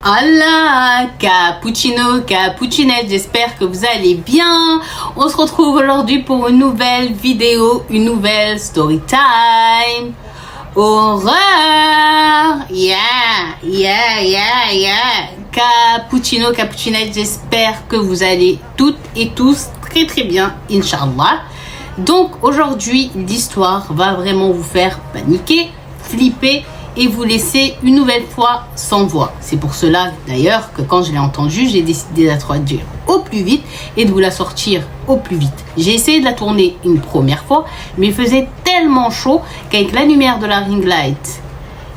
Allah, cappuccino, cappuccinette, j'espère que vous allez bien. On se retrouve aujourd'hui pour une nouvelle vidéo, une nouvelle story time. Horreur, cappuccino, cappuccinette, j'espère que vous allez toutes et tous très bien, Inch'Allah. Donc aujourd'hui, l'histoire va vraiment vous faire paniquer, flipper et vous laisser une nouvelle fois sans voix. C'est pour cela d'ailleurs que quand je l'ai entendue, j'ai décidé de la traduire au plus vite et de vous la sortir au plus vite. J'ai essayé de la tourner une première fois, mais il faisait tellement chaud qu'avec la lumière de la ring light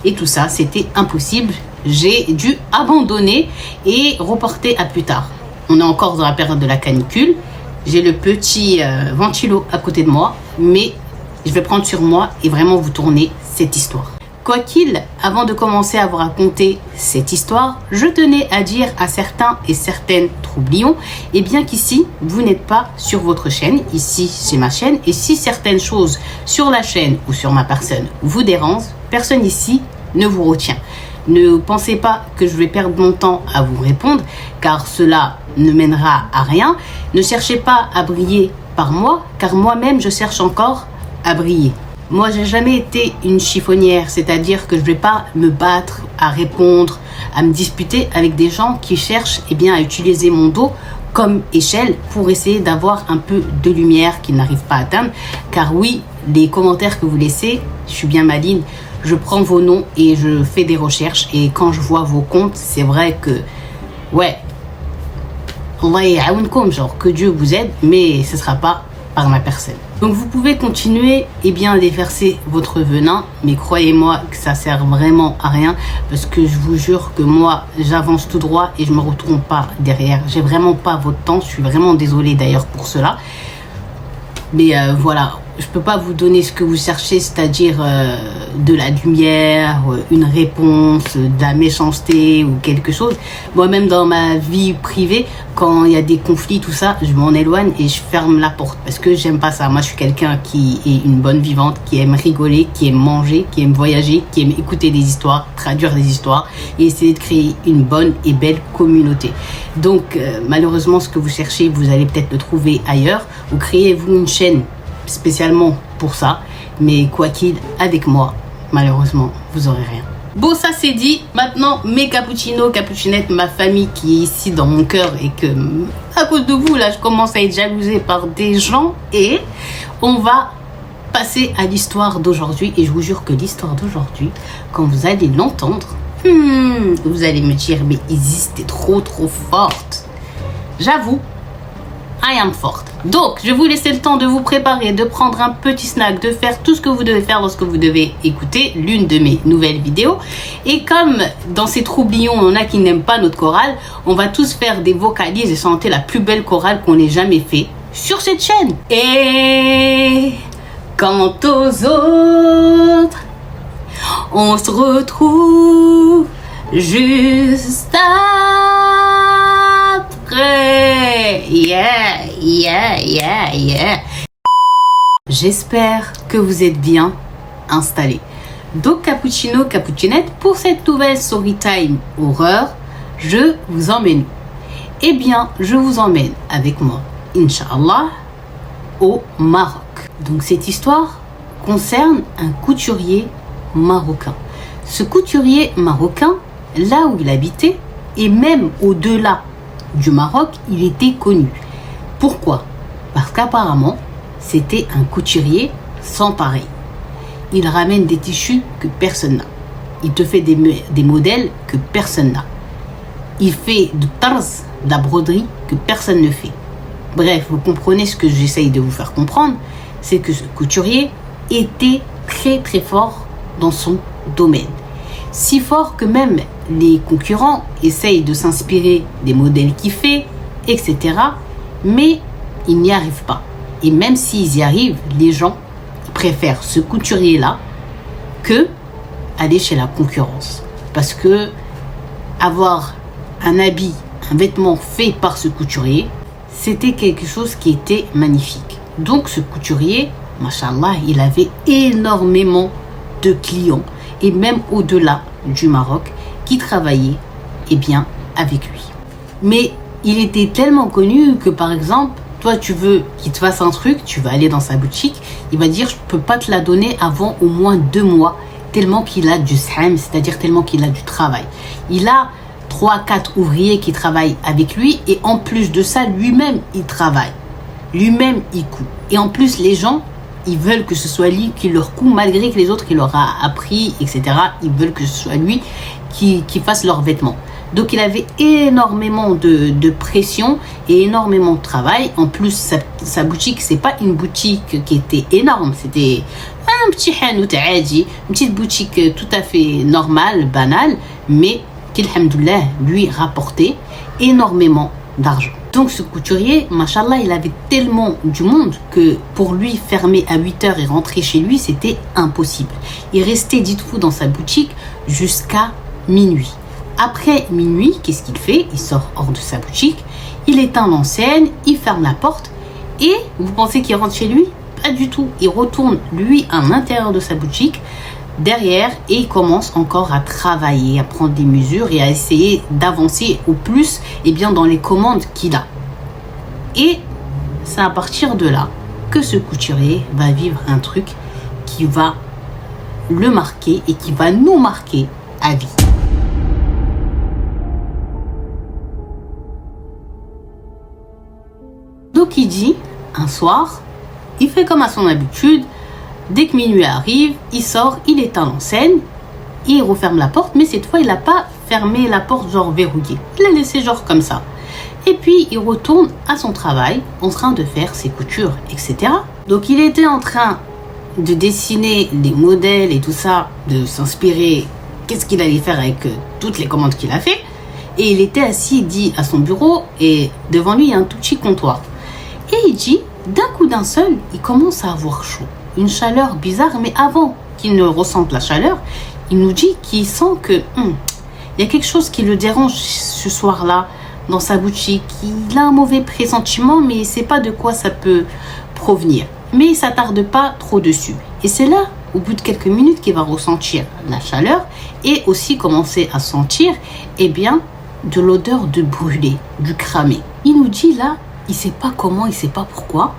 et tout ça, c'était impossible. J'ai dû abandonner et reporter à plus tard. On est encore dans la période de la canicule. J'ai le petit ventilo à côté de moi, mais je vais prendre sur moi et vraiment vous tourner cette histoire. Quoi qu'il, avant de commencer à vous raconter cette histoire, je tenais à dire à certains et certaines troublions, et bien qu'ici, vous n'êtes pas sur votre chaîne, ici c'est ma chaîne, et si certaines choses sur la chaîne ou sur ma personne vous dérangent, personne ici ne vous retient. Ne pensez pas que je vais perdre mon temps à vous répondre, car cela ne mènera à rien. Ne cherchez pas à briller par moi, car moi-même je cherche encore à briller. Moi, j'ai jamais été une chiffonnière, c'est-à-dire que je vais pas me battre à répondre, à me disputer avec des gens qui cherchent à utiliser mon dos comme échelle pour essayer d'avoir un peu de lumière qu'ils n'arrivent pas à atteindre. Car oui, les commentaires que vous laissez, je suis bien maligne, je prends vos noms et je fais des recherches et quand je vois vos comptes, c'est vrai que, ouais, Allah ya'aounkoum, genre que Dieu vous aide, mais ce sera pas par ma personne. Donc vous pouvez continuer à déverser votre venin, mais croyez-moi que ça sert vraiment à rien parce que je vous jure que moi j'avance tout droit et je me retourne pas derrière. J'ai vraiment pas votre temps, je suis vraiment désolée d'ailleurs pour cela. Mais voilà, je peux pas vous donner ce que vous cherchez, c'est-à-dire de la lumière, une réponse, de la méchanceté ou quelque chose. Moi-même dans ma vie privée, quand il y a des conflits, tout ça, je m'en éloigne et je ferme la porte parce que j'aime pas ça. Moi, je suis quelqu'un qui est une bonne vivante, qui aime rigoler, qui aime manger, qui aime voyager, qui aime écouter des histoires, traduire des histoires et essayer de créer une bonne et belle communauté. Donc, malheureusement, ce que vous cherchez, vous allez peut-être le trouver ailleurs ou créez-vous une chaîne spécialement pour ça, mais quoi qu'il, avec moi, malheureusement, vous aurez rien. Bon, ça c'est dit. Maintenant, mes cappuccinos, cappuccinettes, ma famille qui est ici dans mon cœur et que, à cause de vous, là, je commence à être jalousée par des gens et on va passer à l'histoire d'aujourd'hui. Et je vous jure que l'histoire d'aujourd'hui, quand vous allez l'entendre, vous allez me dire, mais Isis, t'es trop forte. J'avoue, I am forte. Donc, je vais vous laisser le temps de vous préparer, de prendre un petit snack, de faire tout ce que vous devez faire lorsque vous devez écouter l'une de mes nouvelles vidéos. Et comme dans ces troublions, on a qui n'aiment pas notre chorale, on va tous faire des vocalises et chanter la plus belle chorale qu'on ait jamais fait sur cette chaîne. Et quant aux autres, on se retrouve juste après. Yeah. J'espère que vous êtes bien installés. Donc cappuccino, cappuccinette, pour cette nouvelle story time horreur, je vous emmène. Eh bien, je vous emmène avec moi, Inch'Allah, au Maroc. Donc cette histoire concerne un couturier marocain. Ce couturier marocain, là où il habitait, et même au-delà du Maroc, il était connu. Pourquoi? Parce qu'apparemment, c'était un couturier sans pareil. Il ramène des tissus que personne n'a. Il te fait des modèles que personne n'a. Il fait de tarz, de la broderie que personne ne fait. Bref, vous comprenez ce que j'essaye de vous faire comprendre, c'est que ce couturier était très fort dans son domaine. Si fort que même les concurrents essayent de s'inspirer des modèles qu'il fait, etc. Mais ils n'y arrivent pas. Et même s'ils y arrivent, les gens préfèrent ce couturier-là que aller chez la concurrence. Parce que avoir un habit, un vêtement fait par ce couturier, c'était quelque chose qui était magnifique. Donc ce couturier, machallah, il avait énormément de clients et même au-delà du Maroc qui travaillaient eh bien, avec lui. Mais il était tellement connu que, par exemple, toi, tu veux qu'il te fasse un truc, tu vas aller dans sa boutique, il va dire, je peux pas te la donner avant au moins 2 mois, tellement qu'il a du saham, c'est-à-dire tellement qu'il a du travail. Il a 3-4 ouvriers qui travaillent avec lui et en plus de ça, lui-même, il travaille. Lui-même, il coud. Et en plus, les gens, ils veulent que ce soit lui qui leur coud, malgré que les autres, il leur a appris, etc. Ils veulent que ce soit lui qui fasse leurs vêtements. Donc, il avait énormément de pression et énormément de travail. En plus, sa boutique, c'est pas une boutique qui était énorme. C'était un petit hanout adi, une petite boutique tout à fait normale, banale, mais qui, alhamdoulilah, lui rapportait énormément d'argent. Donc, ce couturier, machallah, il avait tellement du monde que pour lui fermer à 8 heures et rentrer chez lui, c'était impossible. Il restait, dites-vous, dans sa boutique jusqu'à minuit. Après minuit, qu'est-ce qu'il fait? Il sort hors de sa boutique, il éteint l'enseigne, il ferme la porte et vous pensez qu'il rentre chez lui? Pas du tout. Il retourne, lui, à l'intérieur de sa boutique, derrière, et il commence encore à travailler, à prendre des mesures et à essayer d'avancer au plus dans les commandes qu'il a. Et c'est à partir de là que ce couturier va vivre un truc qui va le marquer et qui va nous marquer à vie. Donc il dit, un soir, il fait comme à son habitude, dès que minuit arrive, il sort, il éteint l'enseigne, il referme la porte, mais cette fois il n'a pas fermé la porte genre verrouillée, il l'a laissé genre comme ça. Et puis il retourne à son travail en train de faire ses coutures, etc. Donc il était en train de dessiner les modèles et tout ça, de s'inspirer, qu'est-ce qu'il allait faire avec toutes les commandes qu'il a fait. Et il était assis, dit, à son bureau, et devant lui il y a un tout petit comptoir. Et il dit, d'un coup d'un seul, il commence à avoir chaud. Une chaleur bizarre, mais avant qu'il ne ressente la chaleur, il nous dit qu'il sent que il y a quelque chose qui le dérange ce soir-là dans sa boutique. Il a un mauvais pressentiment, mais il ne sait pas de quoi ça peut provenir. Mais il ne s'attarde pas trop dessus. Et c'est là, au bout de quelques minutes, qu'il va ressentir la chaleur et aussi commencer à sentir de l'odeur de brûlé, du cramé. Il nous dit là, il ne sait pas comment, il ne sait pas pourquoi,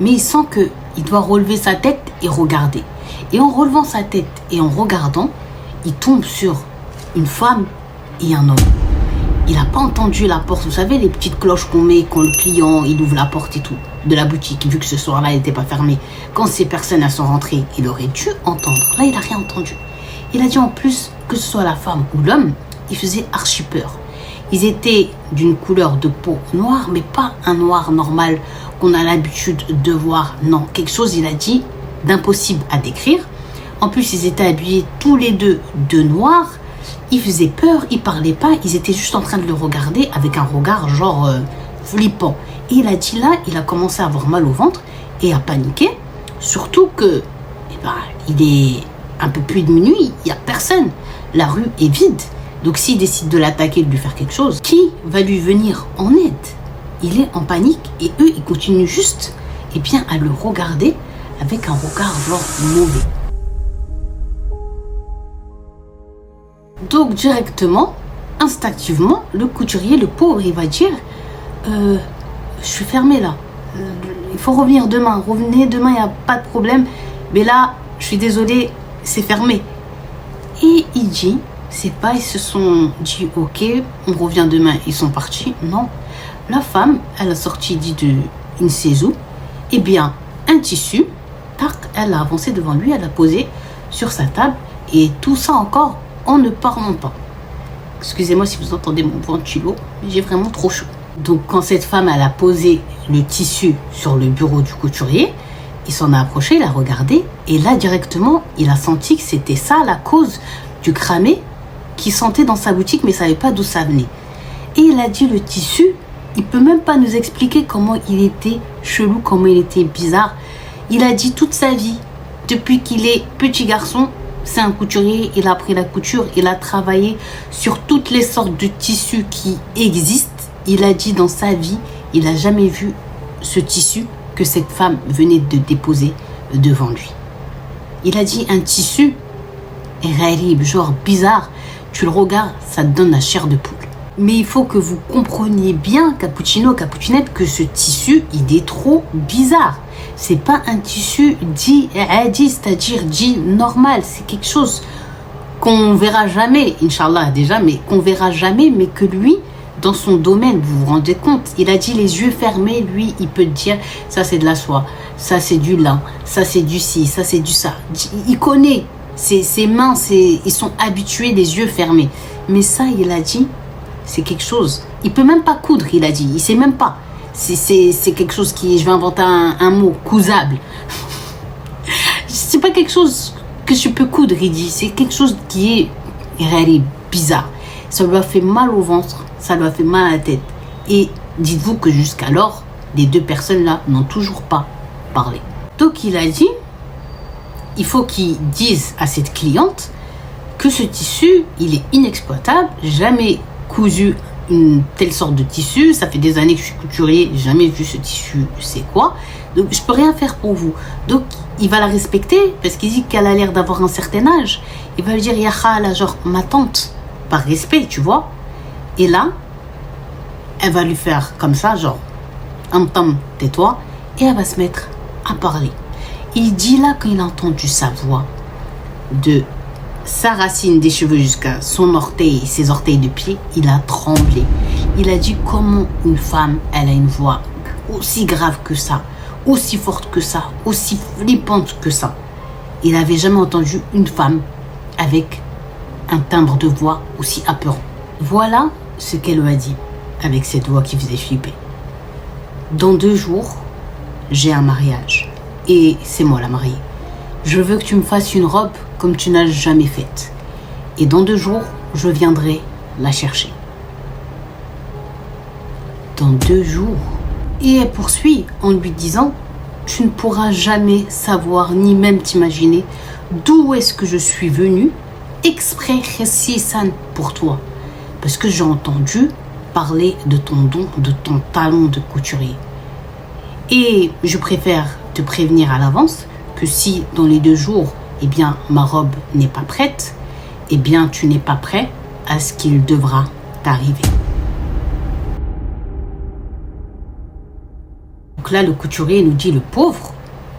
mais il sent qu'il doit relever sa tête et regarder. Et en relevant sa tête et en regardant, il tombe sur une femme et un homme. Il n'a pas entendu la porte. Vous savez, les petites cloches qu'on met quand le client il ouvre la porte et tout, de la boutique, vu que ce soir-là, elle n'était pas fermée. Quand ces personnes elles sont rentrées, il aurait dû entendre. Là, il n'a rien entendu. Il a dit en plus, que ce soit la femme ou l'homme, il faisait archi peur. Ils étaient d'une couleur de peau noire, mais pas un noir normal qu'on a l'habitude de voir. Non, quelque chose, il a dit, d'impossible à décrire. En plus, ils étaient habillés tous les deux de noir. Ils faisaient peur, ils parlaient pas. Ils étaient juste en train de le regarder avec un regard genre flippant. Et il a dit là, il a commencé à avoir mal au ventre et à paniquer. Surtout que, il est un peu plus de minuit, il n'y a personne. La rue est vide. Donc s'il décide de l'attaquer, de lui faire quelque chose, qui va lui venir en aide? Il est en panique et eux, ils continuent juste à le regarder avec un regard genre mauvais. Donc directement, instinctivement, le couturier, le pauvre, il va dire je suis fermé là. Il faut revenir demain. Revenez demain, il n'y a pas de problème. Mais là, je suis désolé, c'est fermé. Et il dit, c'est pas, ils se sont dit, ok, on revient demain, ils sont partis. Non. La femme, elle a sorti, dit, une sésou. Un tissu, tac, elle a avancé devant lui, elle a posé sur sa table. Et tout ça encore, en ne parlant pas. Excusez-moi si vous entendez mon ventilo, mais j'ai vraiment trop chaud. Donc, quand cette femme, elle a posé le tissu sur le bureau du couturier, il s'en a approché, il a regardé. Et là, directement, il a senti que c'était ça la cause du cramé qu'il sentait dans sa boutique, mais il ne savait pas d'où ça venait. Et il a dit, le tissu, il ne peut même pas nous expliquer comment il était chelou, comment il était bizarre. Il a dit toute sa vie, depuis qu'il est petit garçon, c'est un couturier, il a appris la couture, il a travaillé sur toutes les sortes de tissus qui existent. Il a dit dans sa vie, il n'a jamais vu ce tissu que cette femme venait de déposer devant lui. Il a dit un tissu rarib, genre bizarre. tu le regardes, ça te donne la chair de poule. Mais il faut que vous compreniez bien, cappuccino, cappuccinette, que ce tissu, il est trop bizarre. C'est pas un tissu dit adi, c'est-à-dire dit normal. C'est quelque chose qu'on verra jamais, Inch'Allah déjà, mais qu'on verra jamais, mais que lui, dans son domaine, vous vous rendez compte, il a dit les yeux fermés, lui, il peut te dire, ça c'est de la soie, ça c'est du lin, ça c'est du ci, ça c'est du ça. Il connaît, ses mains, ils sont habitués les yeux fermés. Mais ça, il a dit, c'est quelque chose. Il peut même pas coudre, il a dit, il sait même pas. C'est quelque chose qui, je vais inventer un mot, cousable. C'est pas quelque chose que je peux coudre, il dit. C'est quelque chose qui est bizarre. Ça lui a fait mal au ventre, ça lui a fait mal à la tête. Et dites-vous que jusqu'alors, les deux personnes-là n'ont toujours pas parlé. Donc il a dit, il faut qu'il dise à cette cliente que ce tissu, il est inexploitable, jamais cousu une telle sorte de tissu, ça fait des années que je suis couturier, j'ai jamais vu ce tissu, c'est quoi, donc je peux rien faire pour vous. Donc il va la respecter parce qu'il dit qu'elle a l'air d'avoir un certain âge. Il va lui dire ya khala, genre ma tante, par respect, tu vois. Et là, elle va lui faire comme ça, genre tam, tais-toi, et elle va se mettre à parler. Il dit là, quand il a entendu sa voix, de sa racine des cheveux jusqu'à son orteil, ses orteils de pied, il a tremblé. Il a dit comment une femme, elle a une voix aussi grave que ça, aussi forte que ça, aussi flippante que ça. Il n'avait jamais entendu une femme avec un timbre de voix aussi apeurant. Voilà ce qu'elle lui a dit avec cette voix qui faisait flipper. Dans 2 jours, j'ai un mariage et c'est moi la mariée. Je veux que tu me fasses une robe comme tu n'as jamais faite. Et dans 2 jours, je viendrai la chercher. Dans 2 jours. Et elle poursuit en lui disant, tu ne pourras jamais savoir ni même t'imaginer d'où est-ce que je suis venue exprès pour toi. Parce que j'ai entendu parler de ton don, de ton talent de couturier. Et je préfère te prévenir à l'avance que si dans les 2 jours, eh bien, ma robe n'est pas prête, eh bien, tu n'es pas prêt à ce qu'il devra t'arriver. Donc là, le couturier nous dit, le pauvre,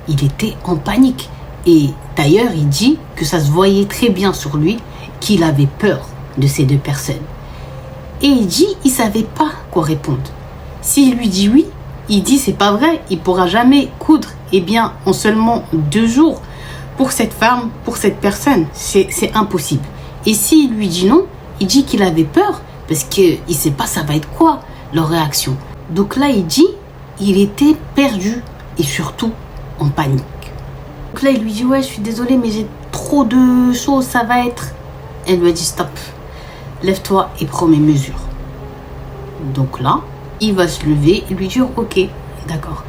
il était en panique. Et d'ailleurs, il dit que ça se voyait très bien sur lui qu'il avait peur de ces 2 personnes. Et il dit, il savait pas quoi répondre. S'il lui dit oui, il dit, c'est pas vrai, il pourra jamais coudre. Eh bien, en seulement 2 jours, pour cette femme, pour cette personne, c'est impossible. Et s'il lui dit non, il dit qu'il avait peur parce qu'il ne sait pas ça va être quoi leur réaction. Donc là, il dit, il était perdu et surtout en panique. Donc là, il lui dit, ouais, je suis désolée, mais j'ai trop de choses, ça va être... Elle lui a dit, stop, lève-toi et prends mes mesures. Donc là, il va se lever et lui dire, ok, d'accord.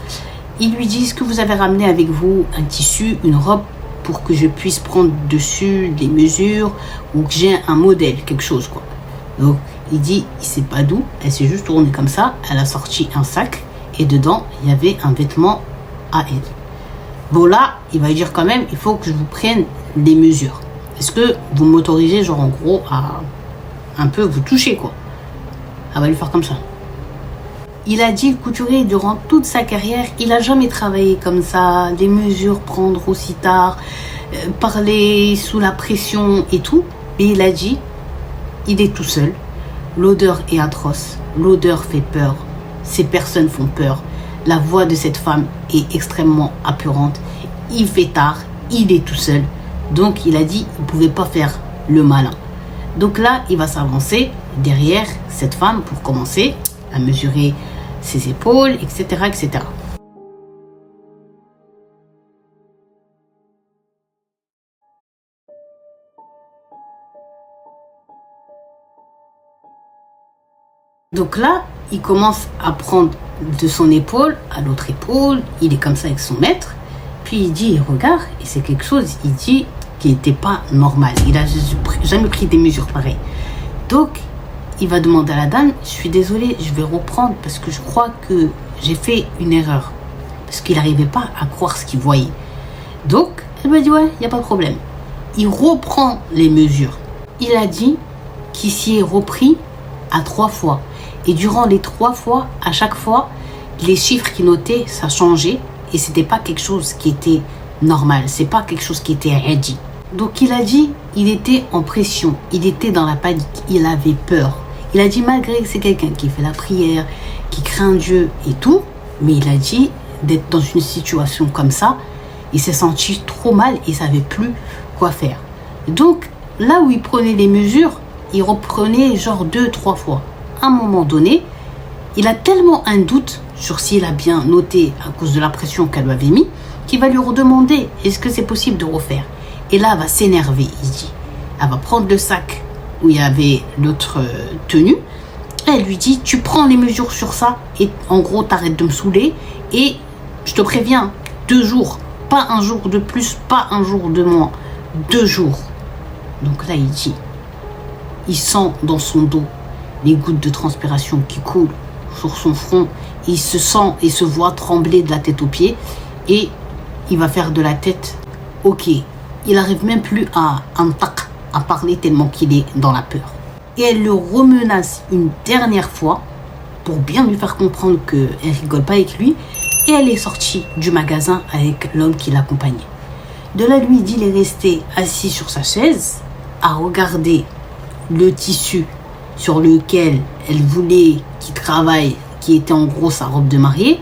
Il lui dit, est-ce que vous avez ramené avec vous un tissu, une robe pour que je puisse prendre dessus des mesures ou que j'ai un modèle, quelque chose quoi. Donc il dit, il sait pas d'où, elle s'est juste tournée comme ça, elle a sorti un sac et dedans il y avait un vêtement à elle. Bon là, il va lui dire quand même, il faut que je vous prenne des mesures. Est-ce que vous m'autorisez genre en gros à un peu vous toucher quoi. Elle va lui faire comme ça. Il a dit, le couturier, durant toute sa carrière, il n'a jamais travaillé comme ça, des mesures, prendre aussi tard, parler sous la pression et tout. Et il a dit, il est tout seul, l'odeur est atroce, l'odeur fait peur, ces personnes font peur, la voix de cette femme est extrêmement apeurante, il fait tard, il est tout seul. Donc il a dit, il ne pouvait pas faire le malin. Donc là, il va s'avancer derrière cette femme pour commencer à mesurer ses épaules, etc., etc. Donc là, il commence à prendre de son épaule à l'autre épaule, il est comme ça avec son maître, puis il dit, il regarde, et c'est quelque chose, il dit qu'il n'était pas normal, il n'a jamais pris des mesures pareilles. Donc, il va demander à la dame, je suis désolée, je vais reprendre parce que je crois que j'ai fait une erreur. Parce qu'il n'arrivait pas à croire ce qu'il voyait. Donc, elle m'a dit, ouais, il n'y a pas de problème. Il reprend les mesures. Il a dit, qui s'y est repris à 3 fois. Et durant les 3 fois, à chaque fois, les chiffres qu'il notait, ça changeait. Et c'était pas quelque chose qui était normal. C'est pas quelque chose qui était adi. Donc il a dit, il était en pression. Il était dans la panique. Il avait peur. Il a dit, malgré que c'est quelqu'un qui fait la prière, qui craint Dieu et tout, mais il a dit d'être dans une situation comme ça, il s'est senti trop mal et il savait plus quoi faire. Donc là où il prenait les mesures, il reprenait genre 2-3 fois. À un moment donné, il a tellement un doute sur s'il a bien noté à cause de la pression qu'elle lui avait mis, qu'il va lui redemander est-ce que c'est possible de refaire. Et là, elle va s'énerver, il dit. Elle va prendre le sac où il y avait l'autre tenue. Et elle lui dit tu prends les mesures sur ça et en gros t'arrêtes de me saouler et je te préviens 2 jours, pas un jour de plus, pas un jour de moins, 2 jours. Donc là, il dit, il sent dans son dos les gouttes de transpiration qui coulent sur son front. Il se sent et se voit trembler de la tête aux pieds et il va faire de la tête. Ok, il n'arrive même plus à parler tellement qu'il est dans la peur. Et elle le remenace une dernière fois pour bien lui faire comprendre qu'elle rigole pas avec lui. Et elle est sortie du magasin avec l'homme qui l'accompagnait. De là, lui dit, il est resté assis sur sa chaise à regarder le tissu sur lequel elle voulait qu'il travaille, qui était en gros sa robe de mariée,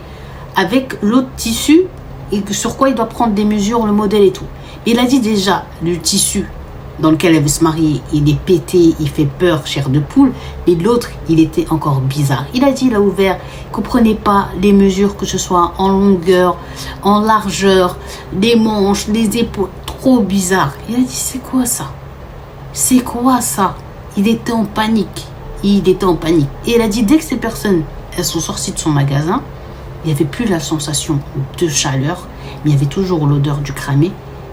avec l'autre tissu et sur quoi il doit prendre des mesures, le modèle et tout. Il a dit déjà, le tissu dans lequel elle veut se marier, il est pété, il fait peur, chair de poule, mais l'autre, il était encore bizarre. Il a dit, il a ouvert, il ne comprenait pas les mesures, que ce soit en longueur, en largeur, les manches, les épaules, trop bizarre. Il a dit, c'est quoi ça? C'est quoi ça? Il était en panique. Il était en panique. Et il a dit, dès que ces personnes, elles sont sorties de son magasin, il n'y avait plus la sensation de chaleur, mais il y avait toujours l'odeur du cramé,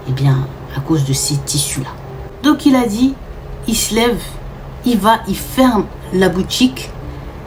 et bien, à cause de ces tissus-là. Donc il a dit, il se lève, il va, il ferme la boutique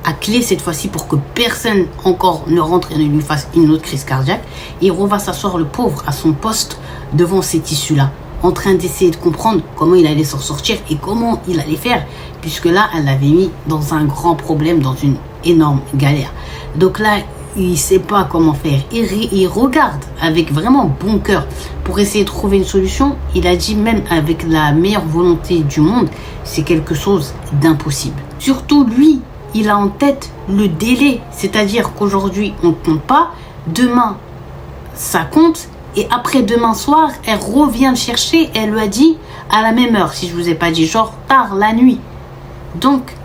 à clé cette fois-ci pour que personne encore ne rentre et ne lui fasse une autre crise cardiaque. Et il va s'asseoir le pauvre à son poste devant ces tissus-là, en train d'essayer de comprendre comment il allait s'en sortir et comment il allait faire, puisque là, elle l'avait mis dans un grand problème, dans une énorme galère. Donc là, il ne sait pas comment faire. Il regarde avec vraiment bon cœur pour essayer de trouver une solution. Il a dit, même avec la meilleure volonté du monde, c'est quelque chose d'impossible. Surtout lui, il a en tête le délai. C'est-à-dire qu'aujourd'hui, on ne compte pas. Demain, ça compte. Et après demain soir, elle revient le chercher. Et elle lui a dit à la même heure, si je ne vous ai pas dit, genre tard la nuit. Donc,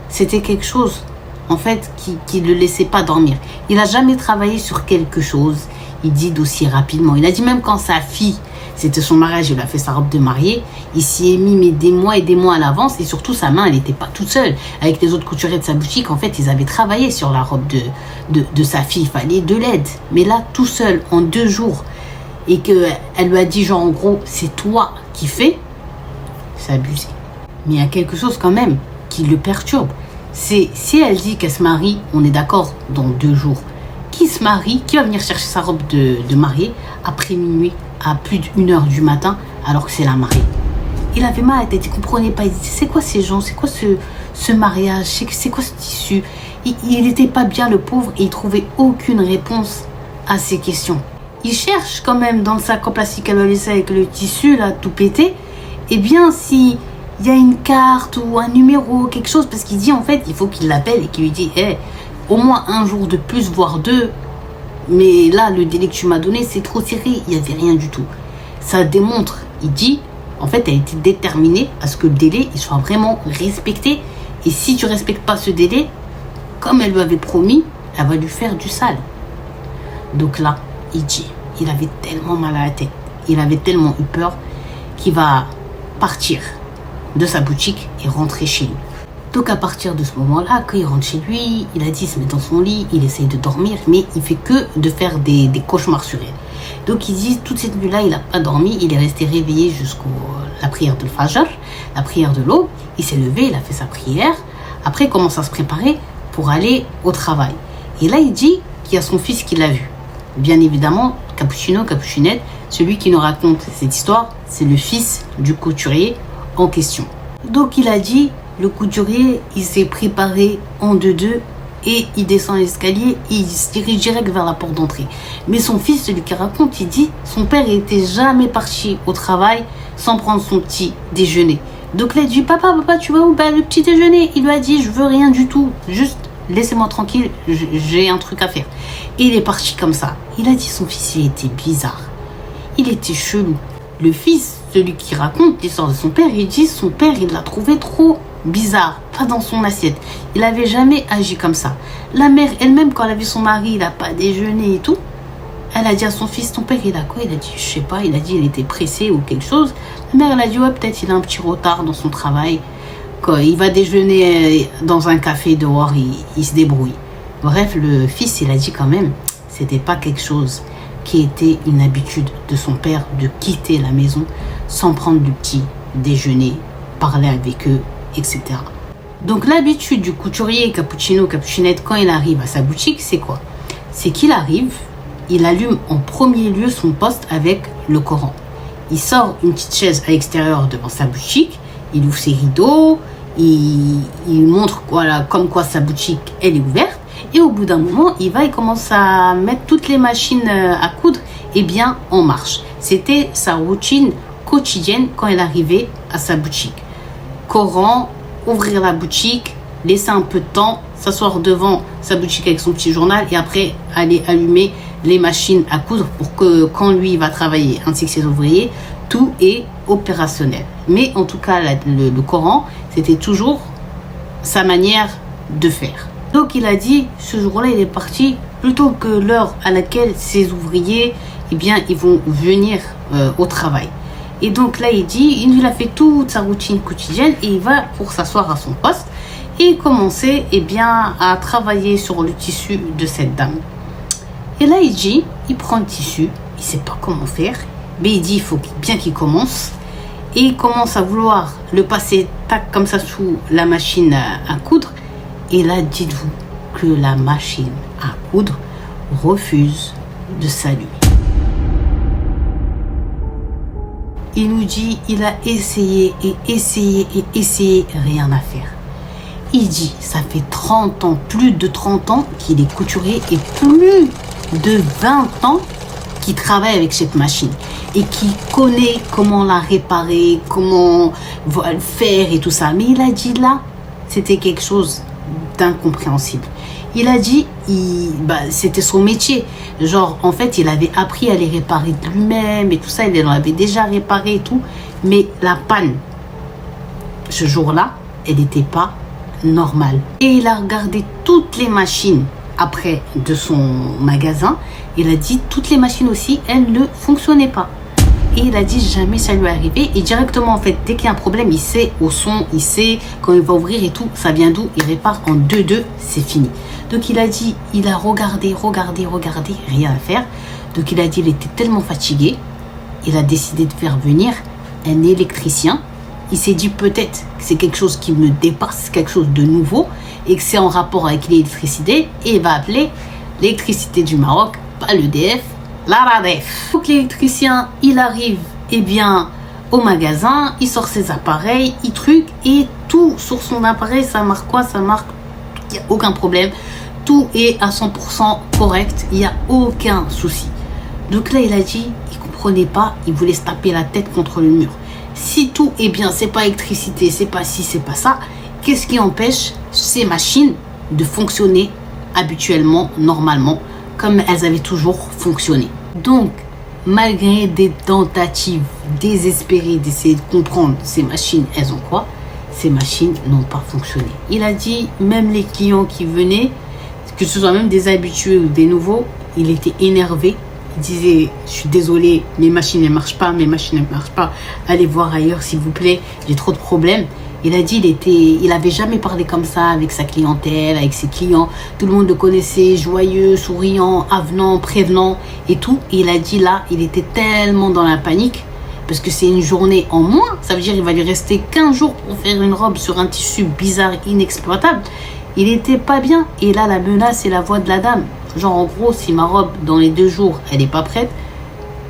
c'était quelque chose en fait, qui ne le laissait pas dormir. Il n'a jamais travaillé sur quelque chose. Il dit d'aussi rapidement. Il a dit même quand sa fille, c'était son mariage, il a fait sa robe de mariée, il s'y est mis mais des mois et des mois à l'avance. Et surtout, sa main, elle n'était pas toute seule. Avec les autres couturiers de sa boutique, en fait, ils avaient travaillé sur la robe de sa fille. Il fallait de l'aide. Mais là, tout seul, en 2 jours, et qu'elle lui a dit, genre, en gros, c'est toi qui fais, c'est abusé. Mais il y a quelque chose quand même qui le perturbe. C'est si elle dit qu'elle se marie, on est d'accord, dans 2 jours. Qui se marie, qui va venir chercher sa robe de mariée après minuit, à plus d'1 heure du matin, alors que c'est la mariée. Il avait mal à la tête, il ne comprenait pas. Il disait, c'est quoi ces gens, c'est quoi ce mariage, c'est quoi ce tissu? Il n'était pas bien, le pauvre, et il trouvait aucune réponse à ces questions. Il cherche quand même dans le sac en plastique qu'elle a laissé avec le tissu, là, tout pété. Eh bien, si il y a une carte ou un numéro, quelque chose, parce qu'il dit en fait, il faut qu'il l'appelle et qu'il lui dit hey, au moins 1 jour de plus, voire 2. Mais là, le délai que tu m'as donné, c'est trop serré, il n'y avait rien du tout. Ça démontre, il dit, en fait, elle était déterminée à ce que le délai il soit vraiment respecté. Et si tu ne respectes pas ce délai, comme elle lui avait promis, elle va lui faire du sale. Donc là, il dit, il avait tellement mal à la tête, il avait tellement eu peur qu'il va partir de sa boutique et rentrer chez lui. Donc à partir de ce moment-là, quand il rentre chez lui, il a dit, il se met dans son lit, il essaye de dormir, mais il fait que de faire des cauchemars sur elle. Donc il dit, toute cette nuit-là, il n'a pas dormi, il est resté réveillé jusqu'à la prière de Fajr, la prière de l'aube. Il s'est levé, il a fait sa prière. Après, il commence à se préparer pour aller au travail. Et là, il dit qu'il y a son fils qui l'a vu. Bien évidemment, Cappuccino, Cappuccinette, celui qui nous raconte cette histoire, c'est le fils du couturier en question. Donc il a dit, le couturier, il s'est préparé en deux et il descend l'escalier et il se dirige direct vers la porte d'entrée. Mais son fils, celui qui raconte, il dit son père n'était jamais parti au travail sans prendre son petit déjeuner. Donc là, il dit papa, tu vas où? Le petit déjeuner. Il lui a dit je veux rien du tout, juste laissez-moi tranquille, j'ai un truc à faire. Et il est parti comme ça. Il a dit son fils, il était bizarre, il était chelou. Le fils, celui qui raconte l'histoire de son père, il dit son père, il l'a trouvé trop bizarre, pas dans son assiette. Il n'avait jamais agi comme ça. La mère elle-même, quand elle a vu son mari, il n'a pas déjeuné et tout, elle a dit à son fils, ton père il a quoi? Il a dit je sais pas, il a dit il était pressé ou quelque chose. La mère elle a dit ouais, peut-être il a un petit retard dans son travail. Quand il va déjeuner dans un café dehors, il se débrouille. Bref, le fils il a dit quand même, c'était pas quelque chose qui était une habitude de son père de quitter la maison sans prendre du petit déjeuner, parler avec eux, etc. Donc l'habitude du couturier cappuccino, cappuccinette, quand il arrive à sa boutique, c'est quoi? C'est qu'il arrive, il allume en premier lieu son poste avec le Coran. Il sort une petite chaise à l'extérieur devant sa boutique, il ouvre ses rideaux, il montre voilà, comme quoi sa boutique elle est ouverte. Et au bout d'un moment, il commence à mettre toutes les machines à coudre en marche. C'était sa routine quotidienne quand il arrivait à sa boutique. Coran, ouvrir la boutique, laisser un peu de temps, s'asseoir devant sa boutique avec son petit journal et après aller allumer les machines à coudre pour que quand lui va travailler ainsi que ses ouvriers, tout est opérationnel. Mais en tout cas, le Coran, c'était toujours sa manière de faire. Donc il a dit, ce jour-là, il est parti plutôt que l'heure à laquelle ses ouvriers, ils vont venir au travail. Et donc là, il dit, il a fait toute sa routine quotidienne et il va pour s'asseoir à son poste et commencer à travailler sur le tissu de cette dame. Et là, il dit, il prend le tissu, il sait pas comment faire, mais il dit, il faut bien qu'il commence. Et il commence à vouloir le passer tac comme ça sous la machine à coudre. Et là, dites-vous que la machine à coudre refuse de s'allumer. Il nous dit, il a essayé et essayé et essayé, rien à faire. Il dit, ça fait 30 ans, plus de 30 ans qu'il est couturier et plus de 20 ans qu'il travaille avec cette machine et qui connaît comment la réparer, comment le faire et tout ça. Mais il a dit là, c'était quelque chose d'incompréhensible. Il a dit, c'était son métier. Genre, en fait, il avait appris à les réparer de lui-même et tout ça. Il en avait déjà réparé et tout. Mais la panne, ce jour-là, elle n'était pas normale. Et il a regardé toutes les machines après de son magasin. Il a dit, toutes les machines aussi, elles ne fonctionnaient pas. Et il a dit, jamais ça lui est arrivé. Et directement, en fait, dès qu'il y a un problème, il sait au son, il sait quand il va ouvrir et tout, ça vient d'où, il répare en 2-2, c'est fini. Donc il a dit, il a regardé, rien à faire. Donc il a dit, il était tellement fatigué, il a décidé de faire venir un électricien. Il s'est dit, peut-être que c'est quelque chose qui me dépasse, quelque chose de nouveau, et que c'est en rapport avec l'électricité. Et il va appeler l'électricité du Maroc, pas l'EDF, la RADEF. Donc l'électricien, il arrive au magasin, il sort ses appareils, il truc et tout sur son appareil, ça marque quoi? Ça marque, il n'y a aucun problème, tout est à 100% correct, il n'y a aucun souci. Donc là il a dit, il comprenait pas, il voulait se taper la tête contre le mur. Si tout est bien, c'est pas électricité, c'est pas ci, c'est pas ça, qu'est-ce qui empêche ces machines de fonctionner habituellement, normalement, comme elles avaient toujours fonctionné? Donc, malgré des tentatives désespérées d'essayer de comprendre ces machines, elles ont quoi? Ces machines n'ont pas fonctionné. Il a dit, même les clients qui venaient, que ce soit même des habitués ou des nouveaux, il était énervé. Il disait, je suis désolé, mes machines ne marchent pas, allez voir ailleurs s'il vous plaît, j'ai trop de problèmes. Il a dit, il avait jamais parlé comme ça avec sa clientèle, avec ses clients. Tout le monde le connaissait, joyeux, souriant, avenant, prévenant et tout. Et il a dit là, il était tellement dans la panique parce que c'est une journée en moins. Ça veut dire qu'il va lui rester 15 jours pour faire une robe sur un tissu bizarre, inexploitable. Il était pas bien. Et là, la menace, c'est la voix de la dame. Genre, en gros, si ma robe, dans les 2 jours, elle n'est pas prête,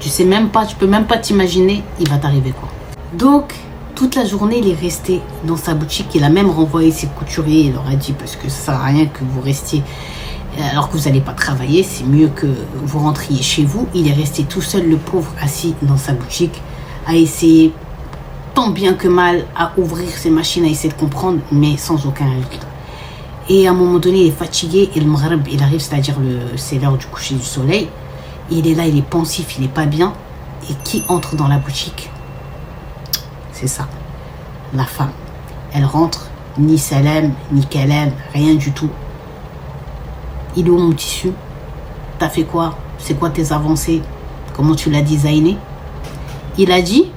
tu peux même pas t'imaginer, il va t'arriver quoi. Donc, Toute la journée, il est resté dans sa boutique. Il a même renvoyé ses couturiers. Il leur a dit, parce que ça sert à rien que vous restiez alors que vous n'allez pas travailler. C'est mieux que vous rentriez chez vous. Il est resté tout seul, le pauvre, assis dans sa boutique, à essayer tant bien que mal à ouvrir ses machines, à essayer de comprendre, mais sans aucun résultat. Et à un moment donné, il est fatigué. Et le maghrib, il arrive, c'est-à-dire c'est l'heure du coucher du soleil. Il est là, il est pensif, il n'est pas bien. Et qui entre dans la boutique? C'est ça, la femme. Elle rentre, ni salam, ni kalam, rien du tout. Il est où mon tissu? T'as fait quoi? C'est quoi tes avancées? Comment tu l'as designé? Il a dit,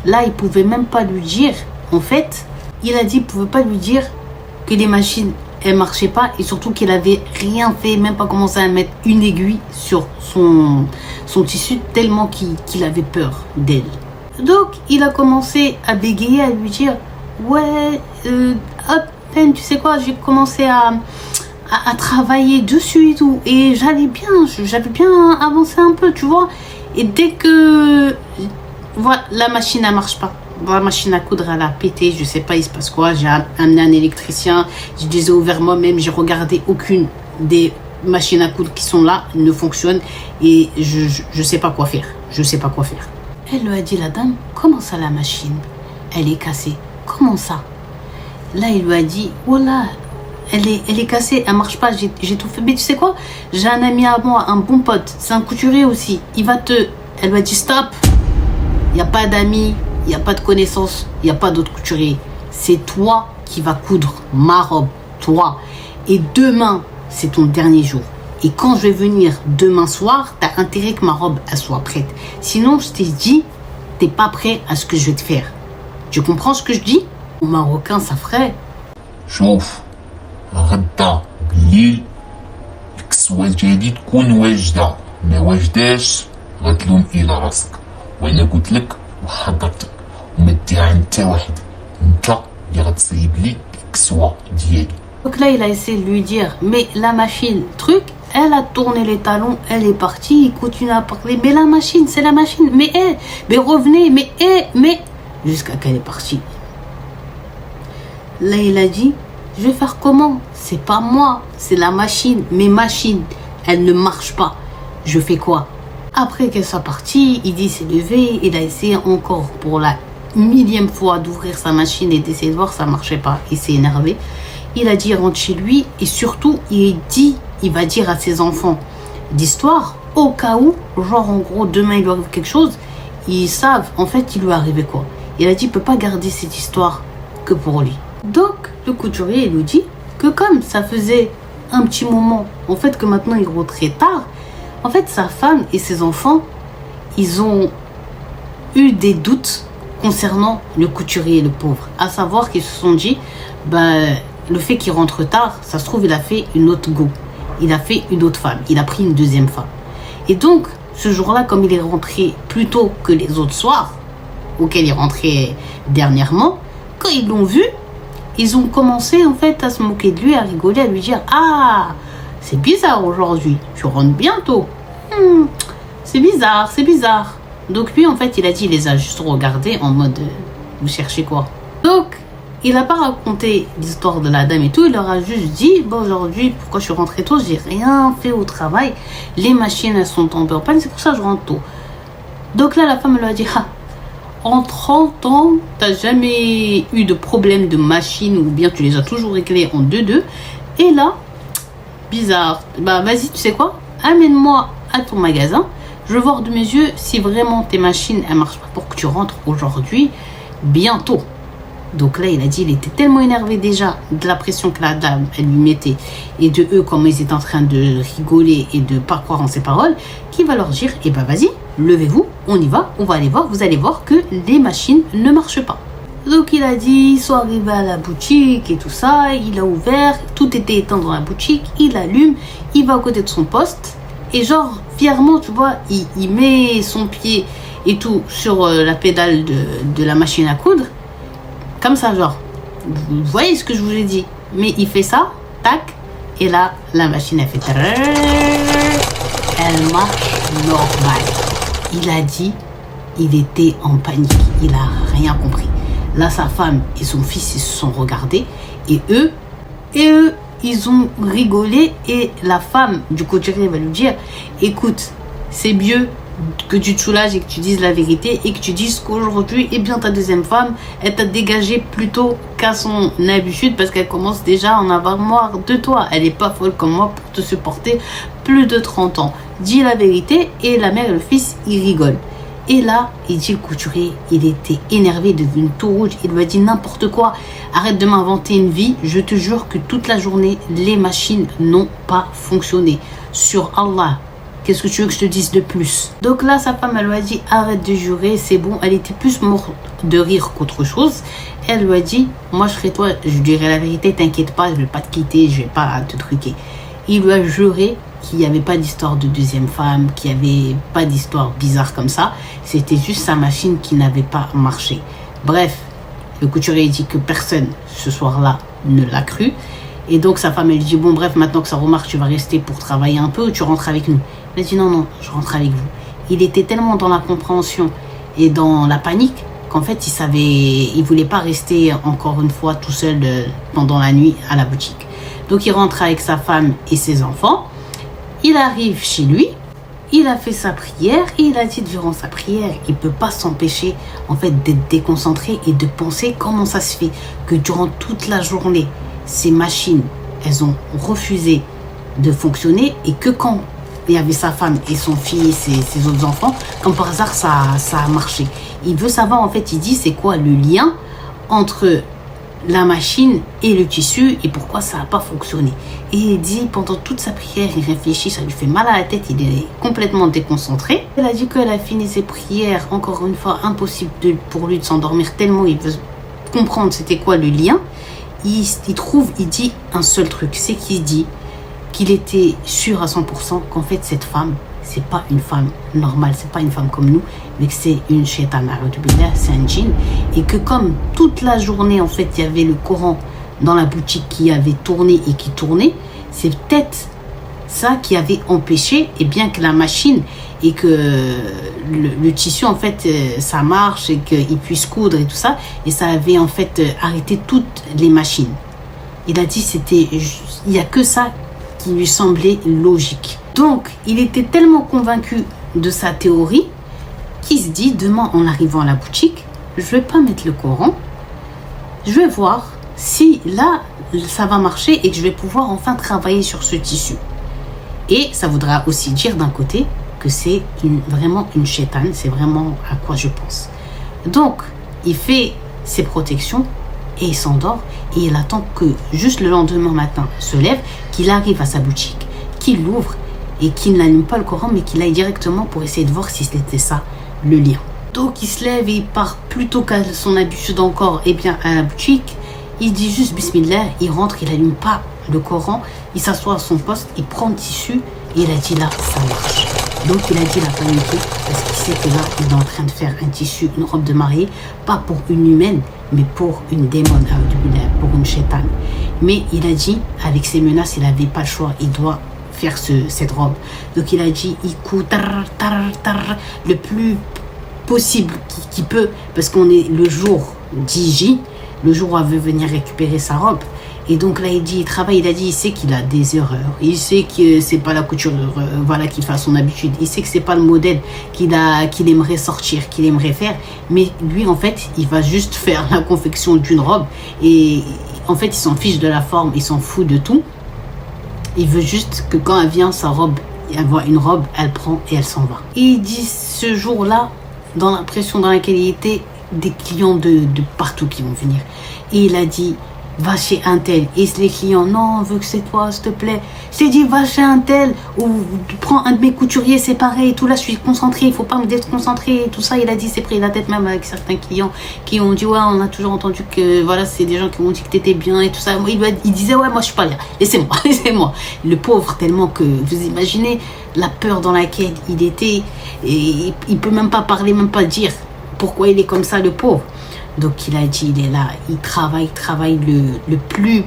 là, il pouvait même pas lui dire. En fait, il a dit, il pouvait pas lui dire que les machines, elles marchaient pas, et surtout qu'il avait rien fait, même pas commencé à mettre une aiguille sur son tissu, tellement qu'il avait peur d'elle. Donc, il a commencé à bégayer, à lui dire, ouais, hop, tu sais quoi, j'ai commencé à travailler dessus et tout, et j'avais bien avancé un peu, tu vois. Et dès que, voilà, la machine, elle marche pas. La machine à coudre, elle a pété, je sais pas, il se passe quoi. J'ai amené un électricien, je les ai ouverts moi-même, j'ai regardé aucune des machines à coudre qui sont là, ne fonctionne, et je sais pas quoi faire. Je sais pas quoi faire. Elle lui a dit, la dame, comment ça la machine? Elle est cassée. Comment ça? Là, il lui a dit, voilà, elle est cassée, elle marche pas, j'ai tout fait. Mais tu sais quoi? J'ai un ami à moi, un bon pote, c'est un couturier aussi. Elle lui a dit, stop, il n'y a pas d'amis, il n'y a pas de connaissances, il n'y a pas d'autres couturiers. C'est toi qui vas coudre ma robe, toi. Et demain, c'est ton dernier jour. Et quand je vais venir demain soir, tu as intérêt que ma robe elle soit prête. Sinon, je t'ai dit, t'es pas prêt à ce que je vais te faire. Tu comprends ce que je dis? Au Marocain, ça ferait. شوف غدا بالليل الكسوة ديالي تكون واجدة، ما واجداش غتلوم إلى راسك. وأنا قلت لك وحضرتك وما ديها عند حتى واحد، انت اللي غتصايب لي الكسوة ديالي. Donc là, il a essayé de lui dire, mais la machine, truc, elle a tourné les talons, elle est partie, il continue à parler, mais la machine, c'est la machine, mais revenez, mais, jusqu'à qu'elle est partie. Là, il a dit, je vais faire comment? C'est pas moi, c'est la machine, mes machines, elles ne marchent pas. Je fais quoi? Après qu'elle soit partie, il dit, s'est levé, il a essayé encore pour la millième fois d'ouvrir sa machine et d'essayer de voir, ça marchait pas, il s'est énervé. Il a dit, il rentre chez lui, et surtout, il va dire à ses enfants d'histoire, au cas où, genre en gros, demain il lui arrive quelque chose, ils savent, en fait, il lui est arrivé quoi. Il a dit, il peut pas garder cette histoire que pour lui. Donc, le couturier, il lui dit que comme ça faisait un petit moment, en fait, que maintenant il rentrait tard, en fait, sa femme et ses enfants, ils ont eu des doutes concernant le couturier, le pauvre. À savoir qu'ils se sont dit, le fait qu'il rentre tard, ça se trouve, il a fait une autre go. Il a fait une autre femme. Il a pris une deuxième femme. Et donc, ce jour-là, comme il est rentré plus tôt que les autres soirs, auxquels il rentrait dernièrement, quand ils l'ont vu, ils ont commencé en fait à se moquer de lui, à rigoler, à lui dire, ah, c'est bizarre aujourd'hui, tu rentres bientôt. C'est bizarre, c'est bizarre. Donc lui, en fait, il a dit, il les a juste regardés en mode, vous cherchez quoi? Donc, il n'a pas raconté l'histoire de la dame et tout, il leur a juste dit, bon, aujourd'hui, pourquoi je suis rentrée tôt? J'ai rien fait au travail, les machines, elles sont tombées en panne, c'est pour ça que je rentre tôt. Donc là, la femme lui a dit, ah, en 30 ans, t'as jamais eu de problème de machine, ou bien tu les as toujours réglés en 2-2. Et là, bizarre, vas-y, tu sais quoi, amène-moi à ton magasin, je veux voir de mes yeux si vraiment tes machines, elles marchent pas pour que tu rentres aujourd'hui, bientôt. Donc là, il a dit, il était tellement énervé déjà de la pression que la dame, elle lui mettait, et de eux, comment ils étaient en train de rigoler et de pas croire en ses paroles, qu'il va leur dire, vas-y, levez-vous, on y va, on va aller voir, vous allez voir que les machines ne marchent pas. Donc il a dit, ils sont arrivés à la boutique et tout ça, il a ouvert, tout était éteint dans la boutique, il allume, il va à côté de son poste, et genre, fièrement, tu vois, il met son pied et tout sur la pédale de la machine à coudre, comme ça, genre, vous voyez ce que je vous ai dit, mais il fait ça, tac, et là, la machine, elle fait, elle marche normal. Il a dit, il était en panique, il a rien compris. Là, sa femme et son fils, ils se sont regardés. Et eux, ils ont rigolé. Et la femme du couturier va lui dire, écoute, c'est mieux que tu te soulages et que tu dises la vérité et que tu dises qu'aujourd'hui, eh bien, ta deuxième femme, elle t'a dégagé plutôt qu'à son habitude parce qu'elle commence déjà à en avoir marre de toi. Elle n'est pas folle comme moi pour te supporter plus de 30 ans. Dis la vérité. Et la mère et le fils, ils rigolent. Et là, il dit le couturier, il était énervé, devenu tout rouge. Il lui a dit n'importe quoi. Arrête de m'inventer une vie. Je te jure que toute la journée, les machines n'ont pas fonctionné. Sur Allah. Qu'est-ce que tu veux que je te dise de plus? Donc là, sa femme, elle lui a dit, arrête de jurer, c'est bon. Elle était plus morte de rire qu'autre chose. Elle lui a dit, moi, je serai toi, je dirai la vérité, t'inquiète pas, je vais pas te quitter, je vais pas te truquer. Il lui a juré qu'il n'y avait pas d'histoire de deuxième femme, qu'il n'y avait pas d'histoire bizarre comme ça. C'était juste sa machine qui n'avait pas marché. Bref, le couturier dit que personne, ce soir-là, ne l'a cru. Et donc, sa femme, elle lui dit, bon, bref, maintenant que ça remarche, tu vas rester pour travailler un peu ou tu rentres avec nous? Il a dit, non, non, je rentre avec vous. Il était tellement dans la compréhension et dans la panique qu'en fait, il voulait pas rester encore une fois tout seul pendant la nuit à la boutique. Donc, il rentre avec sa femme et ses enfants. Il arrive chez lui. Il a fait sa prière et il a dit durant sa prière, il ne peut pas s'empêcher en fait d'être déconcentré et de penser comment ça se fait que durant toute la journée, ces machines, elles ont refusé de fonctionner et que quand il y avait sa femme et son fils et ses autres enfants, comme par hasard, ça a marché. Il veut savoir, en fait, il dit, c'est quoi le lien entre la machine et le tissu et pourquoi ça n'a pas fonctionné. Et il dit, pendant toute sa prière, il réfléchit, ça lui fait mal à la tête, il est complètement déconcentré. Elle a dit qu'elle a fini ses prières, encore une fois, impossible pour lui de s'endormir tellement il veut comprendre c'était quoi le lien. Il dit un seul truc, c'est qu'il dit qu'il était sûr à 100% qu'en fait cette femme, c'est pas une femme normale, c'est pas une femme comme nous, mais que c'est une shaytana, c'est un djinn, et que comme toute la journée en fait il y avait le Coran dans la boutique qui avait tourné et qui tournait, c'est peut-être ça qui avait empêché, et bien que la machine et que le tissu en fait ça marche et qu'il puisse coudre et tout ça, et ça avait en fait arrêté toutes les machines. Il a dit il y a que ça qui lui semblait logique. Donc il était tellement convaincu de sa théorie qu'il se dit, demain en arrivant à la boutique, je vais pas mettre le Coran, je vais voir si là ça va marcher et que je vais pouvoir enfin travailler sur ce tissu. Et ça voudra aussi dire d'un côté que c'est vraiment une shaytan, c'est vraiment à quoi je pense. Donc il fait ses protections et il s'endort et il attend que juste le lendemain matin se lève, qu'il arrive à sa boutique, qu'il l'ouvre et qu'il n'allume pas le Coran mais qu'il aille directement pour essayer de voir si c'était ça le lien. Donc il se lève et il part plutôt qu'à son habitude encore à la boutique. Il dit juste Bismillah, il rentre, il n'allume pas le Coran, il s'assoit à son poste, il prend le tissu et il a dit là ça marche. Donc il a dit la paniqué parce qu'il sait que là il est en train de faire un tissu, une robe de mariée, pas pour une humaine mais pour une démon, pour une shaytan. Mais il a dit avec ses menaces il n'avait pas le choix, il doit faire cette robe. Donc il a dit il coud le plus possible qu'il peut parce qu'on est le jour d'Ij, le jour où elle veut venir récupérer sa robe. Et donc là il dit il travaille, il a dit il sait qu'il a des erreurs, il sait que c'est pas la couture qu'il fait à son habitude, il sait que c'est pas le modèle qu'il aimerait sortir, qu'il aimerait faire, mais lui en fait il va juste faire la confection d'une robe et en fait il s'en fiche de la forme, il s'en fout de tout. Il veut juste que quand elle vient sa robe, elle voit une robe, elle prend et elle s'en va. Et il dit ce jour-là, dans l'impression dans laquelle il était, des clients de partout qui vont venir. Et il a dit, va chez un tel. Et les clients, non, on veut que c'est toi, s'il te plaît. J'ai dit, va chez un tel, ou prends un de mes couturiers, c'est pareil. Tout là, je suis concentré, il faut pas me déconcentrer. Tout ça, il a dit, c'est pris la tête même avec certains clients qui ont dit, ouais, on a toujours entendu que, voilà, c'est des gens qui ont dit que t'étais bien et tout ça. Il disait, ouais, moi, je suis pas là. Laissez-moi, laissez-moi. Le pauvre, tellement que, vous imaginez la peur dans laquelle il était. Et il peut même pas parler, même pas dire pourquoi il est comme ça, le pauvre. Donc il a dit, il est là, il travaille le plus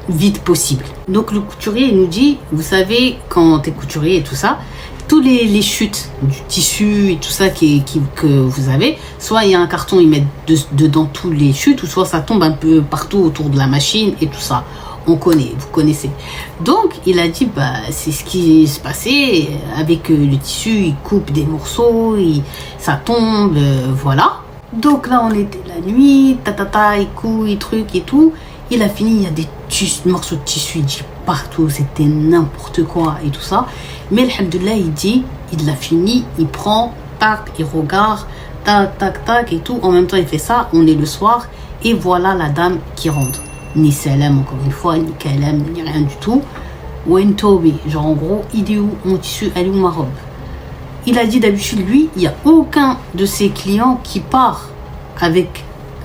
vite possible. Donc le couturier il nous dit, vous savez, quand t'es couturier et tout ça, tous les chutes du tissu et tout ça que vous avez, soit il y a un carton, ils mettent dedans tous les chutes, ou soit ça tombe un peu partout autour de la machine et tout ça. On connaît, vous connaissez. Donc il a dit, bah c'est ce qui se passait avec le tissu, il coupe des morceaux, ça tombe, voilà. Donc là on était la nuit, il couille, truc et tout. Il a fini, il y a des morceaux de tissu, il dit partout, c'était n'importe quoi et tout ça. Mais alhamdoulilah, il dit, il l'a fini, il prend, tac, il regarde, tac, tac, tac et tout. En même temps, il fait ça, on est le soir, et voilà la dame qui rentre. Ni salam, encore une fois, ni kalam, ni rien du tout. Wen tobi, genre en gros, il est où mon tissu, elle est où ma robe? Il a dit d'habitude, lui, il n'y a aucun de ses clients qui part avec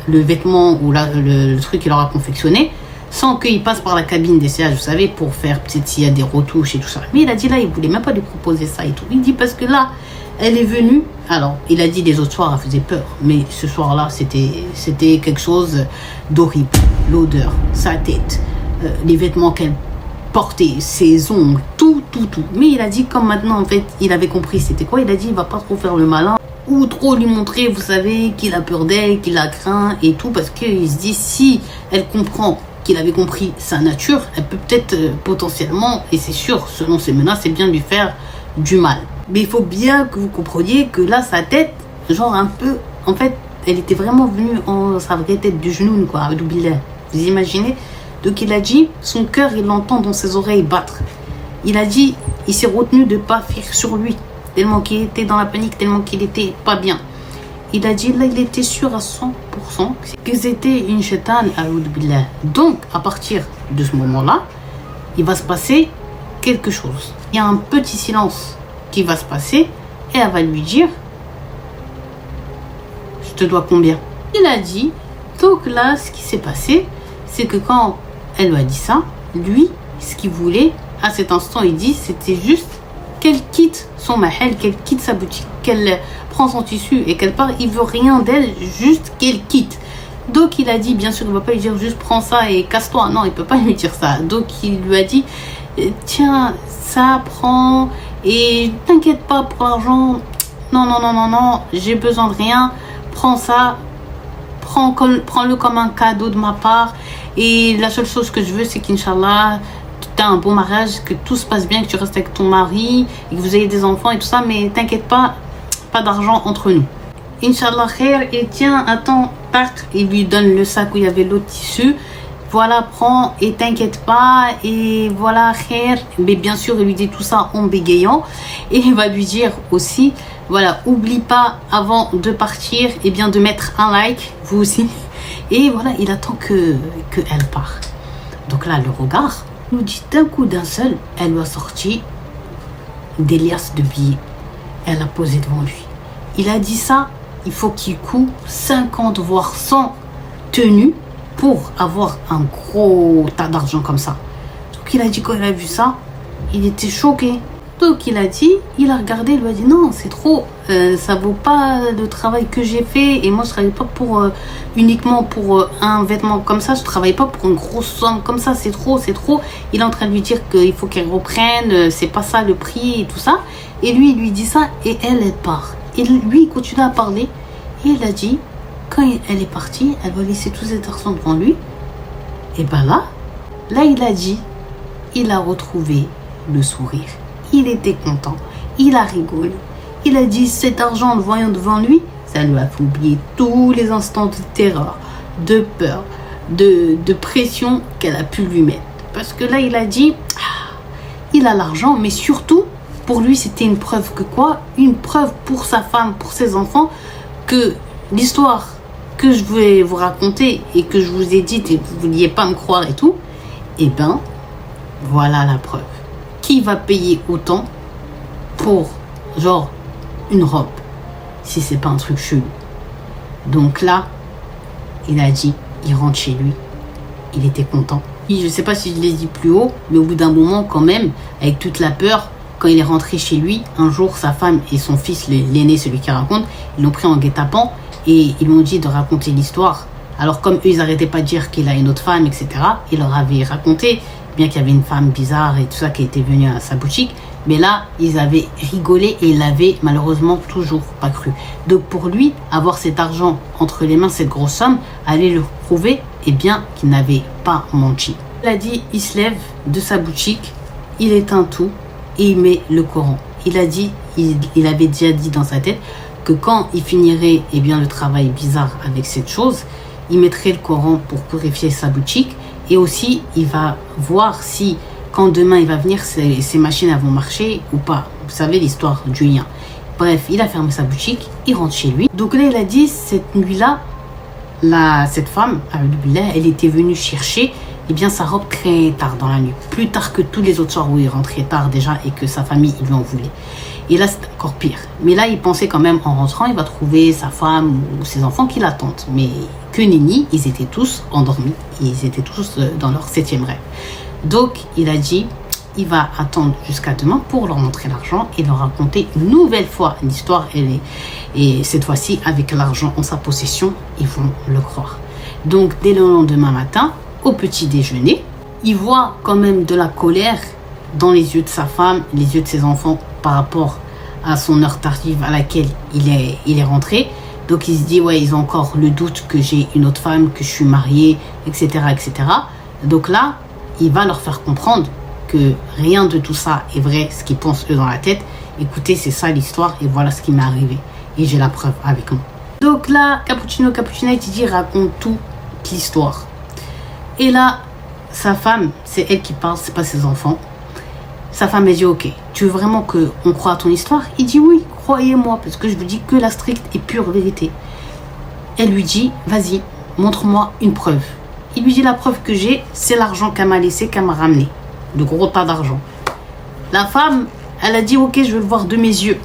le vêtement ou le truc qu'il aura confectionné sans qu'il passe par la cabine d'essayage, vous savez, pour faire peut-être s'il y a des retouches et tout ça. Mais il a dit là, il voulait même pas lui proposer ça et tout. Il dit parce que là, elle est venue. Alors, il a dit les autres soirs, elle faisait peur. Mais ce soir-là, c'était quelque chose d'horrible. L'odeur, sa tête, les vêtements qu'elle portait, ses ongles, tout. Mais il a dit, comme maintenant, en fait, il avait compris c'était quoi. Il a dit, il va pas trop faire le malin ou trop lui montrer, vous savez, qu'il a peur d'elle, qu'il la craint et tout. Parce qu'il se dit, si elle comprend qu'il avait compris sa nature, elle peut peut-être potentiellement, et c'est sûr, selon ses menaces, c'est bien lui faire du mal. Mais il faut bien que vous compreniez que là, sa tête, genre un peu, en fait, elle était vraiment venue en sa vraie tête du genou, quoi, avec Bilal. Vous imaginez? Donc il a dit, son cœur, il l'entend dans ses oreilles battre. Il a dit, il s'est retenu de ne pas faire sur lui, tellement qu'il était dans la panique, tellement qu'il était pas bien. Il a dit, là, il était sûr à 100% que c'était une chétane à Bilal. Donc, à partir de ce moment-là, il va se passer quelque chose. Il y a un petit silence qui va se passer et elle va lui dire, je te dois combien? Il a dit, donc là, ce qui s'est passé, c'est que quand elle lui a dit ça, lui, ce qu'il voulait, à cet instant, il dit, c'était juste qu'elle quitte son mahel, qu'elle quitte sa boutique, qu'elle prend son tissu et qu'elle part. Il veut rien d'elle, juste qu'elle quitte. Donc il a dit, bien sûr, il ne va pas lui dire juste prends ça et casse-toi. Non, il ne peut pas lui dire ça. Donc il lui a dit, tiens, ça prend et t'inquiète pas pour l'argent. Non, j'ai besoin de rien. Prends ça, prends-le comme un cadeau de ma part. Et la seule chose que je veux, c'est qu'Inch'Allah, tu as un bon mariage, que tout se passe bien, que tu restes avec ton mari, et que vous ayez des enfants et tout ça, mais t'inquiète pas, pas d'argent entre nous. Inch'Allah khair, et tiens, attends, tac, il lui donne le sac où il y avait l'autre tissu. Voilà, prends et t'inquiète pas, et voilà khair. Mais bien sûr, il lui dit tout ça en bégayant, et il va lui dire aussi, voilà, oublie pas avant de partir, et bien de mettre un like, vous aussi. Et voilà, il attend que elle part. Donc là, le regard nous dit d'un coup d'un seul, elle lui a sorti des liasses de billets. Elle a posé devant lui. Il a dit ça, il faut qu'il coûte 50 voire 100 tenues pour avoir un gros tas d'argent comme ça. Donc il a dit, quand il a vu ça, il était choqué. Donc il a dit, il a regardé, il lui a dit non, c'est trop, ça vaut pas le travail que j'ai fait, et moi je travaille pas pour uniquement pour un vêtement comme ça, je travaille pas pour une grosse somme comme ça, c'est trop. Il est en train de lui dire qu'il faut qu'elle reprenne, c'est pas ça le prix et tout ça, et lui il lui dit ça et elle part. Et lui il continue à parler et il a dit, quand elle est partie, elle va laisser tous ces argent devant lui, et ben là il a dit, il a retrouvé le sourire. Il était content, il a rigolé. Il a dit cet argent en le voyant devant lui, ça lui a fait oublier tous les instants de terreur, de peur, de pression qu'elle a pu lui mettre. Parce que là, il a dit, il a l'argent, mais surtout, pour lui, c'était une preuve que quoi? Une preuve pour sa femme, pour ses enfants, que l'histoire que je vais vous raconter et que je vous ai dite et vous ne vouliez pas me croire et tout, eh ben, voilà la preuve. Qui va payer autant pour, genre, une robe, si c'est pas un truc chelou? Donc là, il a dit, il rentre chez lui, il était content. Et je sais pas si je l'ai dit plus haut, mais au bout d'un moment, quand même, avec toute la peur, quand il est rentré chez lui, un jour, sa femme et son fils, l'aîné, celui qui raconte, ils l'ont pris en guet-apens et ils lui ont dit de raconter l'histoire. Alors comme eux, ils n'arrêtaient pas de dire qu'il a une autre femme, etc., il leur avait raconté. bien qu'il y avait une femme bizarre et tout ça qui était venue à sa boutique. Mais là, ils avaient rigolé et il l'avait malheureusement toujours pas cru. Donc pour lui, avoir cet argent entre les mains, cette grosse somme, allait lui prouver bien, qu'il n'avait pas menti. Il a dit, il se lève de sa boutique, il éteint tout et il met le Coran. Il a dit, il avait déjà dit dans sa tête que quand il finirait le travail bizarre avec cette chose, il mettrait le Coran pour purifier sa boutique et aussi il va voir si quand demain il va venir, ces machines elles vont marcher ou pas. Vous savez l'histoire du lien. Bref, il a fermé sa boutique, il rentre chez lui. Donc là, il a dit, cette nuit-là, cette femme, elle était venue chercher sa robe très tard dans la nuit. Plus tard que tous les autres soirs où il rentrait tard déjà et que sa famille il lui en voulait. Et là, c'est encore pire. Mais là, il pensait quand même, en rentrant, il va trouver sa femme ou ses enfants qui l'attendent. Mais que nenni, ils étaient tous endormis. Ils étaient tous dans leur 7e rêve. Donc, il a dit, il va attendre jusqu'à demain pour leur montrer l'argent et leur raconter une nouvelle fois l'histoire. Et cette fois-ci, avec l'argent en sa possession, ils vont le croire. Donc, dès le lendemain matin, au petit déjeuner, il voit quand même de la colère dans les yeux de sa femme, les yeux de ses enfants par rapport à son heure tardive à laquelle il est rentré. Donc, il se dit, ouais, ils ont encore le doute que j'ai une autre femme, que je suis mariée, etc., etc. Donc là, il va leur faire comprendre que rien de tout ça est vrai, ce qu'ils pensent eux dans la tête. Écoutez, c'est ça l'histoire et voilà ce qui m'est arrivé. Et j'ai la preuve avec moi. Donc là, Cappuccinette, il dit, raconte toute l'histoire. Et là, sa femme, c'est elle qui parle, c'est pas ses enfants. Sa femme, elle dit, ok, tu veux vraiment qu'on croie à ton histoire? Il dit, oui, croyez-moi, parce que je vous dis que la stricte et pure vérité. Elle lui dit, vas-y, montre-moi une preuve. Il lui dit, la preuve que j'ai, c'est l'argent qu'elle m'a laissé, qu'elle m'a ramené. Le gros tas d'argent. La femme, elle a dit, ok, je veux le voir de mes yeux.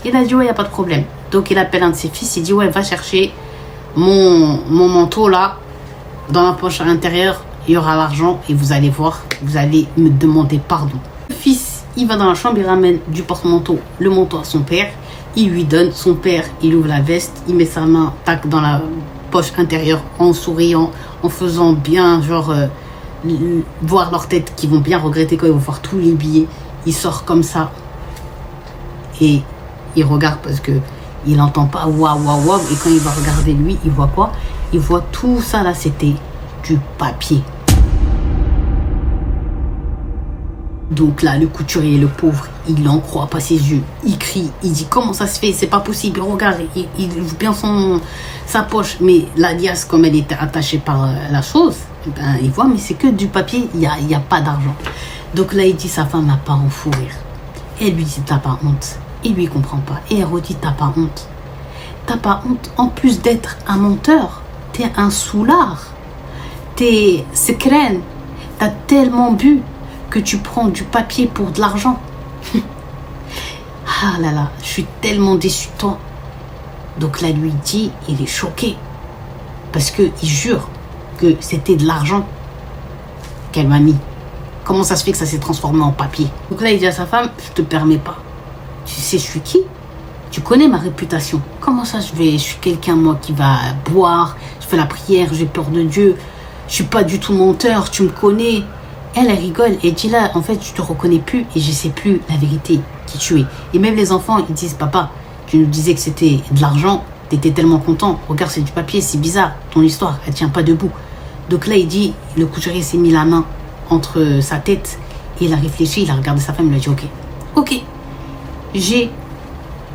Il a dit, ouais, il n'y a pas de problème. Donc, il appelle un de ses fils, il dit, ouais, va chercher mon manteau là, dans la poche à l'intérieur, il y aura l'argent et vous allez voir, vous allez me demander pardon. Le fils, il va dans la chambre, il ramène du porte-manteau, le manteau à son père, il lui donne, son père, il ouvre la veste, il met sa main, tac, dans la poche intérieure, en souriant, en faisant bien, genre, voir leur tête, qu'ils vont bien regretter quand ils vont voir tous les billets. Il sort comme ça et il regarde parce que il n'entend pas waouh waouh waouh, et quand il va regarder lui, il voit quoi? Il voit tout ça là, c'était du papier. Donc là, le couturier, le pauvre, il n'en croit pas ses yeux. Il crie, il dit comment ça se fait, c'est pas possible. Il regarde, il ouvre bien sa poche, mais la liasse, comme elle était attachée par la chose, il voit, mais c'est que du papier, il y a pas d'argent. Donc là, il dit, sa femme n'a pas en fou rire. Elle lui dit, t'as pas honte. Il lui comprend pas. Et elle redit, t'as pas honte. T'as pas honte. En plus d'être un menteur, t'es un soulard. T'es secrène. T'as tellement bu que tu prends du papier pour de l'argent. Ah là là, je suis tellement déçue de toi. Donc là, lui dit, il est choqué. Parce qu'il jure que c'était de l'argent qu'elle m'a mis. Comment ça se fait que ça s'est transformé en papier? Donc là, il dit à sa femme, je te permets pas. Tu sais, je suis qui? Tu connais ma réputation. Comment ça, je suis quelqu'un, moi, qui va boire, je fais la prière, j'ai peur de Dieu. Je suis pas du tout menteur, tu me connais. Elle rigole et dit là, en fait, je te reconnais plus et je sais plus la vérité, qui tu es. Et même les enfants, ils disent, papa, tu nous disais que c'était de l'argent, t'étais tellement content. Regarde, c'est du papier, c'est bizarre. Ton histoire, elle tient pas debout. Donc là, il dit, le couturier s'est mis la main entre sa tête et il a réfléchi, il a regardé sa femme, il a dit, ok, j'ai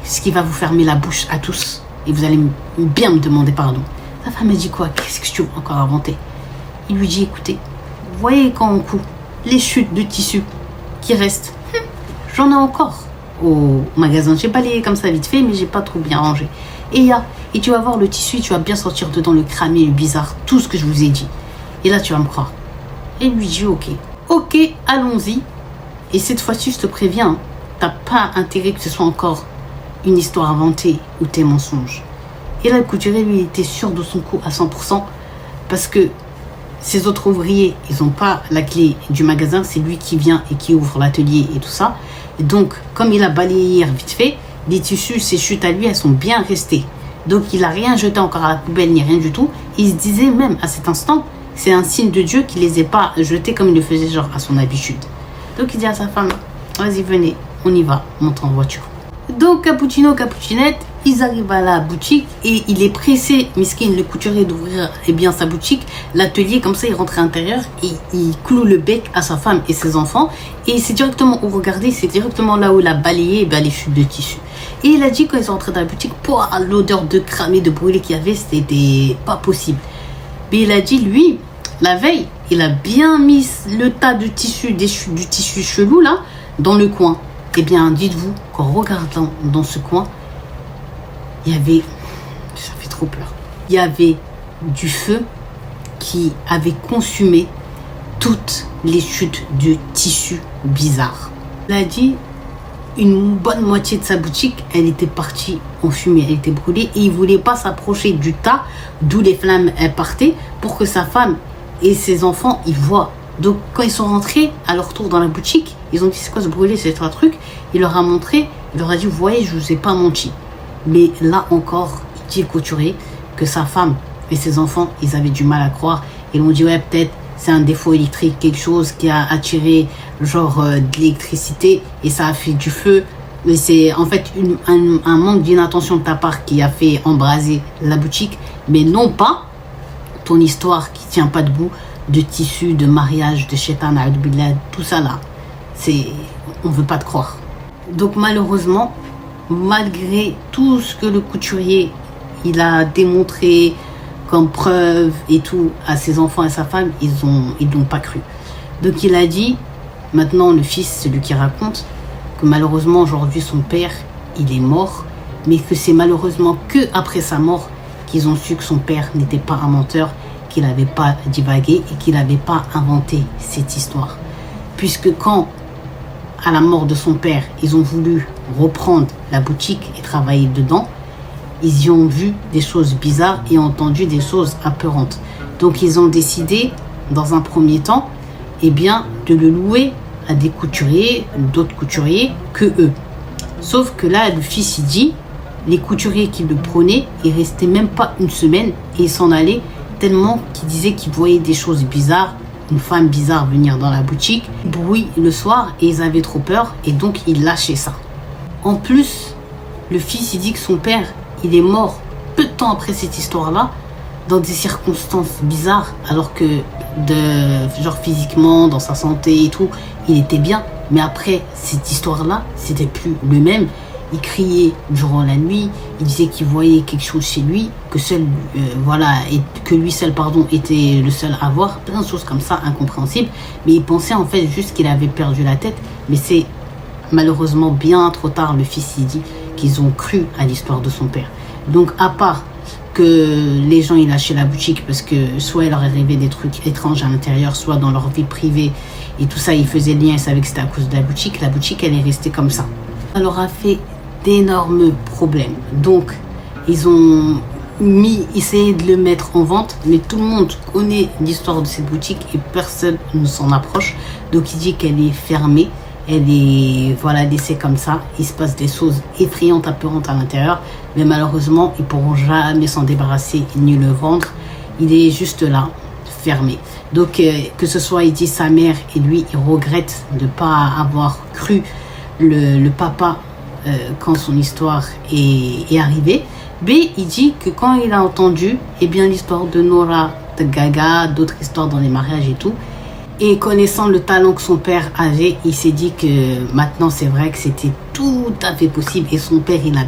ce qui va vous fermer la bouche à tous et vous allez bien me demander pardon. Sa femme a dit quoi? Qu'est-ce que tu veux encore inventer? Il lui dit, écoutez, vous voyez quand on coud les chutes de tissu qui restent, j'en ai encore au magasin. J'ai balayé comme ça vite fait, mais j'ai pas trop bien rangé. Et tu vas voir le tissu, tu vas bien sortir dedans le cramé, le bizarre, tout ce que je vous ai dit. Et là, tu vas me croire. Et lui dit, ok, allons-y. Et cette fois-ci, je te préviens, t'as pas intérêt que ce soit encore une histoire inventée ou tes mensonges. Et là, le couturier, lui, était sûr de son coup à 100%, parce que ces autres ouvriers, ils n'ont pas la clé du magasin, c'est lui qui vient et qui ouvre l'atelier et tout ça. Et donc, comme il a balayé hier vite fait, les tissus, ces chutes à lui, elles sont bien restées. Donc, il n'a rien jeté encore à la poubelle ni rien du tout. Il se disait même à cet instant, c'est un signe de Dieu qui les ait pas jetés comme il le faisait genre à son habitude. Donc il dit à sa femme, vas-y venez, on y va, monte en voiture. Donc Cappuccino, Cappuccinette, ils arrivent à la boutique et il est pressé, Miskin, le couturier, d'ouvrir bien sa boutique, l'atelier, comme ça il rentre à l'intérieur et il cloue le bec à sa femme et ses enfants. Et c'est directement où regardez, c'est directement là où il a balayé les chutes de tissu. Et il a dit quand ils sont rentrés dans la boutique, l'odeur de cramé, de brûlé qu'il y avait, c'était pas possible. Mais il a dit, lui, la veille, il a bien mis le tas de tissu, du tissu chelou là, dans le coin. Eh bien, dites-vous qu'en regardant dans ce coin, il y avait, ça fait trop peur, il y avait du feu qui avait consumé toutes les chutes de tissu bizarre. Il a dit, une bonne moitié de sa boutique, elle était partie en fumée, elle était brûlée et il voulait pas s'approcher du tas d'où les flammes partaient pour que sa femme et ses enfants y voient. Donc quand ils sont rentrés à leur tour dans la boutique, ils ont dit c'est quoi ce brûlé, c'est un truc. Il leur a montré, il leur a dit vous voyez, je vous ai pas menti. Mais là encore, il dit le couturier que sa femme et ses enfants, ils avaient du mal à croire. Ils ont dit ouais peut-être c'est un défaut électrique, quelque chose qui a attiré genre de l'électricité et ça a fait du feu. Mais c'est en fait un manque d'inattention de ta part qui a fait embraser la boutique, mais non pas ton histoire qui tient pas debout de tissu, de mariage, de shaitan, tout ça là. On veut pas te croire. Donc malheureusement, malgré tout ce que le couturier il a démontré comme preuve et tout à ses enfants et sa femme, ils l'ont pas cru. Donc il a dit, maintenant le fils, celui qui raconte, que malheureusement aujourd'hui son père, il est mort, mais que c'est malheureusement que après sa mort qu'ils ont su que son père n'était pas un menteur, qu'il n'avait pas divagué et qu'il n'avait pas inventé cette histoire. Puisque quand, à la mort de son père, ils ont voulu reprendre la boutique et travailler dedans, ils y ont vu des choses bizarres et entendu des choses apeurantes. Donc ils ont décidé, dans un premier temps, de le louer à des couturiers, d'autres couturiers que eux. Sauf que là, le fils, il dit, les couturiers qui le prenaient, ils restaient même pas une semaine et ils s'en allaient tellement qu'ils disaient qu'ils voyaient des choses bizarres, une femme bizarre venir dans la boutique, bruit le soir et ils avaient trop peur et donc ils lâchaient ça. En plus, le fils, il dit que son père, il est mort peu de temps après cette histoire-là, dans des circonstances bizarres, alors que genre physiquement, dans sa santé et tout, il était bien. Mais après cette histoire-là, c'était plus le même. Il criait durant la nuit, il disait qu'il voyait quelque chose chez lui, que que lui seul était le seul à voir, plein de choses comme ça incompréhensibles. Mais il pensait en fait juste qu'il avait perdu la tête. Mais c'est malheureusement bien trop tard, le fils il dit qu'ils ont cru à l'histoire de son père. Donc à part que les gens ils lâchaient la boutique parce que soit il leur arrivait des trucs étranges à l'intérieur, soit dans leur vie privée et tout ça, ils faisaient le lien, ils savaient que c'était à cause de la boutique elle est restée comme ça. Ça leur a fait d'énormes problèmes. Donc ils ont essayé de le mettre en vente, mais tout le monde connaît l'histoire de cette boutique et personne ne s'en approche. Donc il dit qu'elle est fermée. Elle est laissée comme ça. Il se passe des choses effrayantes, apeurantes à l'intérieur. Mais malheureusement, ils ne pourront jamais s'en débarrasser ni le vendre. Il est juste là, fermé. Donc, que ce soit, il dit sa mère et lui, il regrette de ne pas avoir cru le papa quand son histoire est arrivée. Mais il dit que quand il a entendu l'histoire de Nora, de Gaga, d'autres histoires dans les mariages et tout, et connaissant le talent que son père avait, il s'est dit que maintenant c'est vrai que c'était tout à fait possible. Et son père, il a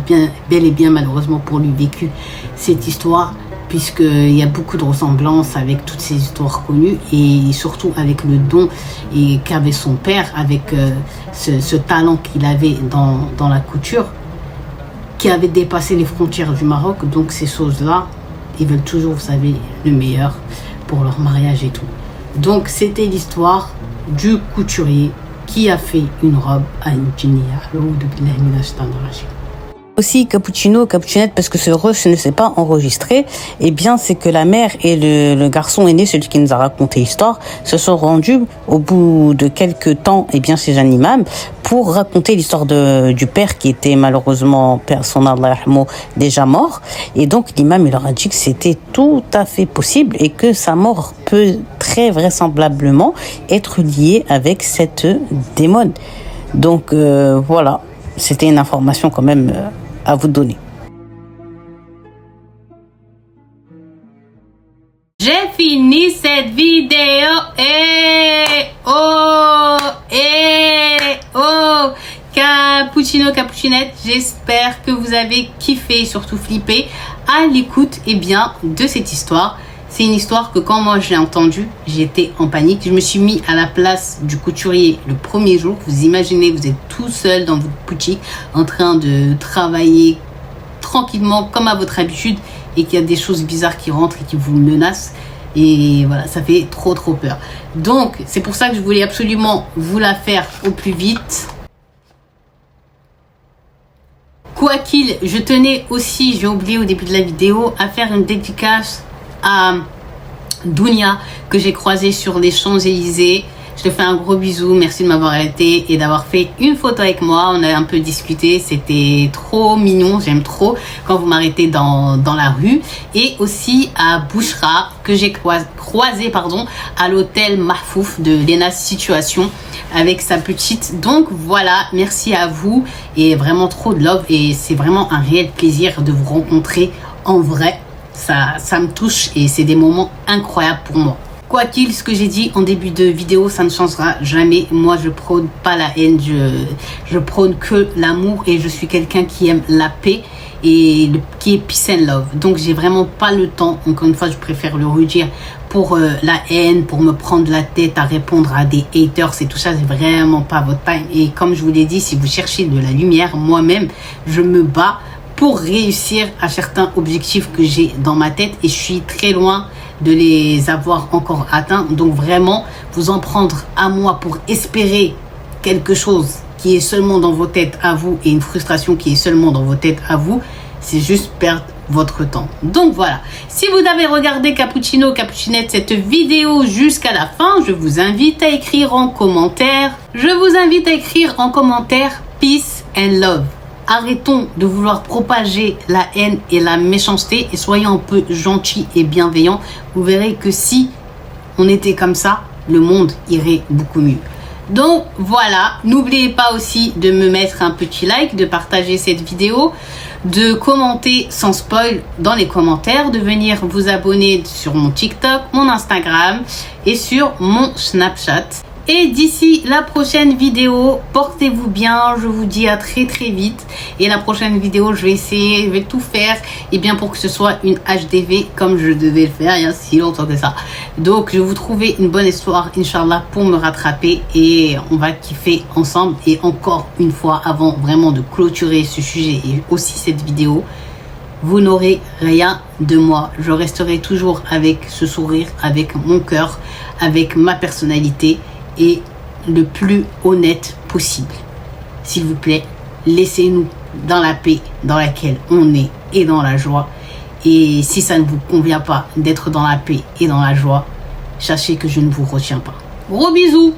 bel et bien malheureusement pour lui vécu cette histoire, puisqu'il y a beaucoup de ressemblances avec toutes ces histoires connues et surtout avec le don qu'avait son père, avec ce talent qu'il avait dans la couture, qui avait dépassé les frontières du Maroc. Donc ces choses-là, ils veulent toujours, vous savez, le meilleur pour leur mariage et tout. Donc c'était l'histoire du couturier qui a fait une robe à une djinniya. Aussi cappuccino, cappuccinette, parce que ce rush ne s'est pas enregistré, eh bien c'est que la mère et le garçon aîné, celui qui nous a raconté l'histoire, se sont rendus au bout de quelques temps, eh bien chez un imam, pour raconter l'histoire du père qui était malheureusement, père son Allah yarhamou, déjà mort. Et donc l'imam il leur a dit que c'était tout à fait possible et que sa mort peut très vraisemblablement être liée avec cette démon. Donc voilà, c'était une information quand même à vous donner. J'ai fini cette vidéo. Cappuccino, cappuccinette, j'espère que vous avez kiffé et surtout flippé à l'écoute de cette histoire. C'est une histoire que quand moi je l'ai entendue, j'étais en panique. Je me suis mis à la place du couturier le premier jour. Vous imaginez, vous êtes tout seul dans votre boutique en train de travailler tranquillement comme à votre habitude et qu'il y a des choses bizarres qui rentrent et qui vous menacent. Et voilà, ça fait trop peur. Donc, c'est pour ça que je voulais absolument vous la faire au plus vite. Quoi qu'il, je tenais aussi, j'ai oublié au début de la vidéo, à faire une dédicace à Dounia que j'ai croisée sur les Champs-Élysées. Je te fais un gros bisou, merci de m'avoir arrêté et d'avoir fait une photo avec moi. On a un peu discuté, c'était trop mignon, j'aime trop quand vous m'arrêtez dans la rue. Et aussi à Bouchra que j'ai croisé à l'hôtel Mahfouf de Lena Situation avec sa petite. Donc voilà, merci à vous et vraiment trop de love et c'est vraiment un réel plaisir de vous rencontrer en vrai. Ça me touche et c'est des moments incroyables pour moi. Quoi qu'il, ce que j'ai dit en début de vidéo, ça ne changera jamais. Moi, je prône pas la haine, je prône que l'amour et je suis quelqu'un qui aime la paix et qui est peace and love. Donc, j'ai vraiment pas le temps, encore une fois, je préfère le redire, pour la haine, pour me prendre la tête à répondre à des haters et tout ça, c'est vraiment pas votre time. Et comme je vous l'ai dit, si vous cherchez de la lumière, moi-même, je me bats pour réussir à certains objectifs que j'ai dans ma tête et je suis très loin de les avoir encore atteints. Donc vraiment, vous en prendre à moi pour espérer quelque chose qui est seulement dans vos têtes à vous et une frustration qui est seulement dans vos têtes à vous, c'est juste perdre votre temps. Donc voilà, si vous avez regardé Cappuccino, Cappuccinette, cette vidéo jusqu'à la fin, je vous invite à écrire en commentaire. Peace and love. Arrêtons de vouloir propager la haine et la méchanceté et soyons un peu gentils et bienveillants. Vous verrez que si on était comme ça, le monde irait beaucoup mieux. Donc voilà, n'oubliez pas aussi de me mettre un petit like, de partager cette vidéo, de commenter sans spoil dans les commentaires, de venir vous abonner sur mon TikTok, mon Instagram et sur mon Snapchat. Et d'ici la prochaine vidéo, portez-vous bien, je vous dis à très vite. Et la prochaine vidéo, je vais tout faire pour que ce soit une HDV comme je devais le faire il y a si longtemps que ça. Donc je vais vous trouver une bonne histoire, Inch'Allah, pour me rattraper et on va kiffer ensemble. Et encore une fois, avant vraiment de clôturer ce sujet et aussi cette vidéo, vous n'aurez rien de moi. Je resterai toujours avec ce sourire, avec mon cœur, avec ma personnalité et le plus honnête possible. S'il vous plaît, laissez-nous dans la paix dans laquelle on est et dans la joie. Et si ça ne vous convient pas d'être dans la paix et dans la joie, sachez que je ne vous retiens pas. Gros bisous!